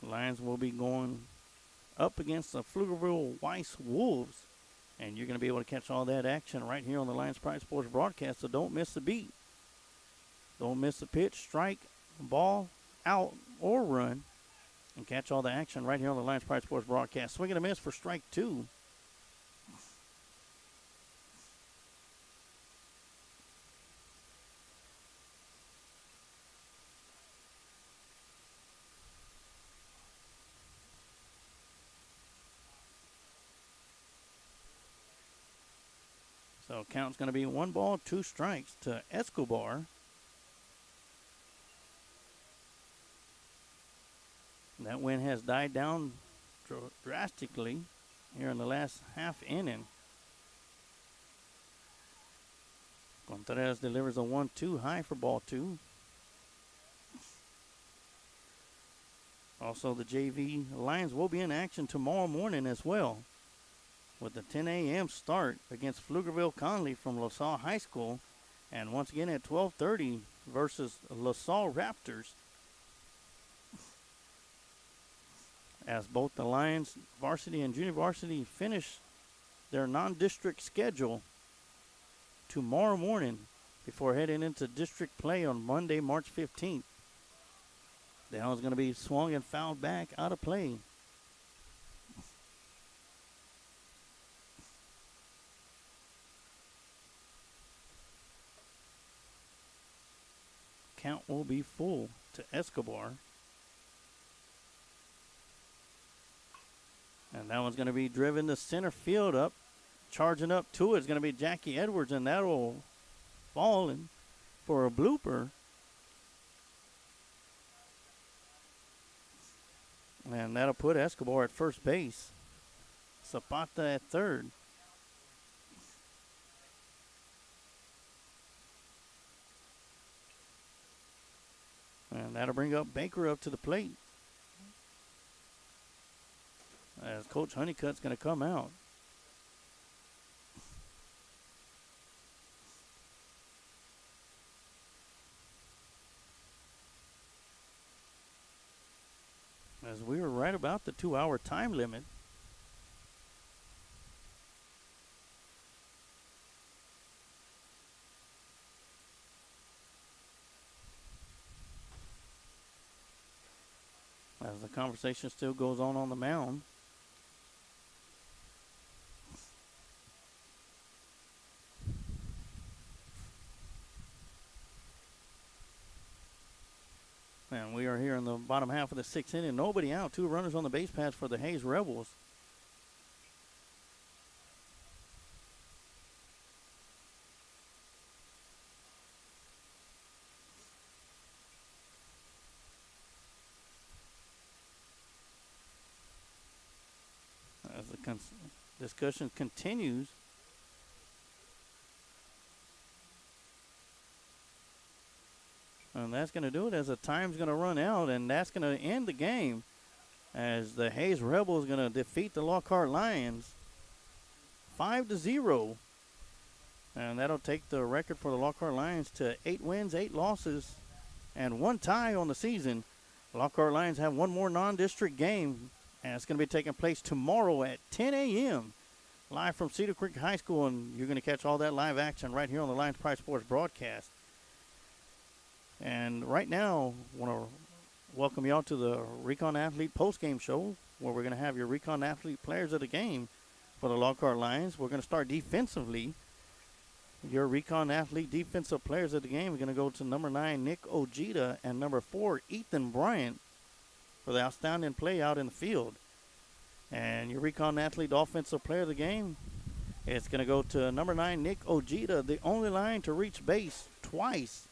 The Lions will be going up against the Pflugerville Weiss Wolves. And you're going to be able to catch all that action right here on the Lions Pride Sports broadcast, so don't miss the beat. Don't miss the pitch, strike, ball, out, or run. And catch all the action right here on the Lions Pride Sports broadcast. Swing and a miss for strike 2. So count's going to be 1 ball, 2 strikes to Escobar. That wind has died down drastically here in the last half inning. Contreras delivers a 1-2 high for ball 2. Also, the JV Lions will be in action tomorrow morning as well, with the 10 a.m. start against Pflugerville Conley from LaSalle High School. And once again at 12:30 versus LaSalle Raptors. As both the Lions varsity and junior varsity finish their non-district schedule tomorrow morning before heading into district play on Monday, March 15th. That was going to be swung and fouled back out of play. Count will be full to Escobar. And that one's going to be driven to center field up. Charging up to it is going to be Jackie Edwards, and that will fall in for a blooper. And that'll put Escobar at first base. Zapata at third. And that'll bring up Baker up to the plate. As Coach Honeycutt's going to come out. As we were right about the 2-hour time limit. As the conversation still goes on the mound. And we are here in the bottom half of the 6th inning. Nobody out. 2 runners on the base paths for the Hayes Rebels. As the discussion continues. And that's going to do it as the time's going to run out, and that's going to end the game as the Hayes Rebels going to defeat the Lockhart Lions 5-0. And that'll take the record for the Lockhart Lions to 8 wins, 8 losses, and 1 tie on the season. Lockhart Lions have one more non-district game, and it's going to be taking place tomorrow at 10 a.m. live from Cedar Creek High School, and you're going to catch all that live action right here on the Lions Pride Sports broadcast. And right now, I want to welcome y'all to the Recon Athlete postgame show, where we're going to have your Recon Athlete players of the game for the Lockhart Lions. We're going to start defensively. Your Recon Athlete defensive players of the game are going to go to number 9, Nick Ojeda, and number 4, Ethan Bryant, for the outstanding play out in the field. And your Recon Athlete offensive player of the game, it's going to go to number 9, Nick Ojeda, the only line to reach base twice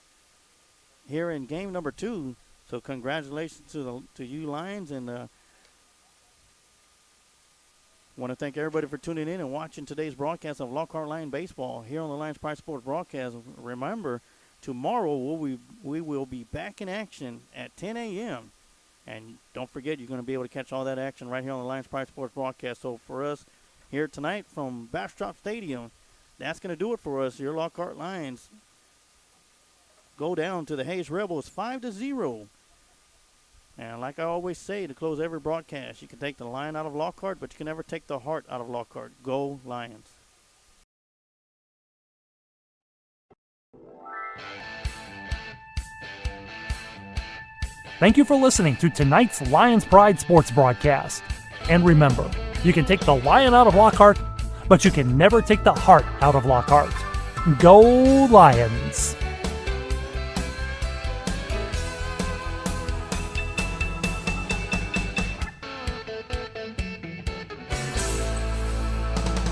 here in game number 2. So congratulations to you Lions, and want to thank everybody for tuning in and watching today's broadcast of Lockhart Lion Baseball here on the Lions Pride Sports broadcast. Remember, tomorrow we will be back in action at 10 a.m. And don't forget, you're going to be able to catch all that action right here on the Lions Pride Sports broadcast. So for us here tonight from Bastrop Stadium, that's going to do it for us. Your Lockhart Lions go down to the Hayes Rebels 5-0. And like I always say to close every broadcast, you can take the lion out of Lockhart, but you can never take the heart out of Lockhart. Go Lions. Thank you for listening to tonight's Lions Pride Sports broadcast. And remember, you can take the lion out of Lockhart, but you can never take the heart out of Lockhart. Go Lions!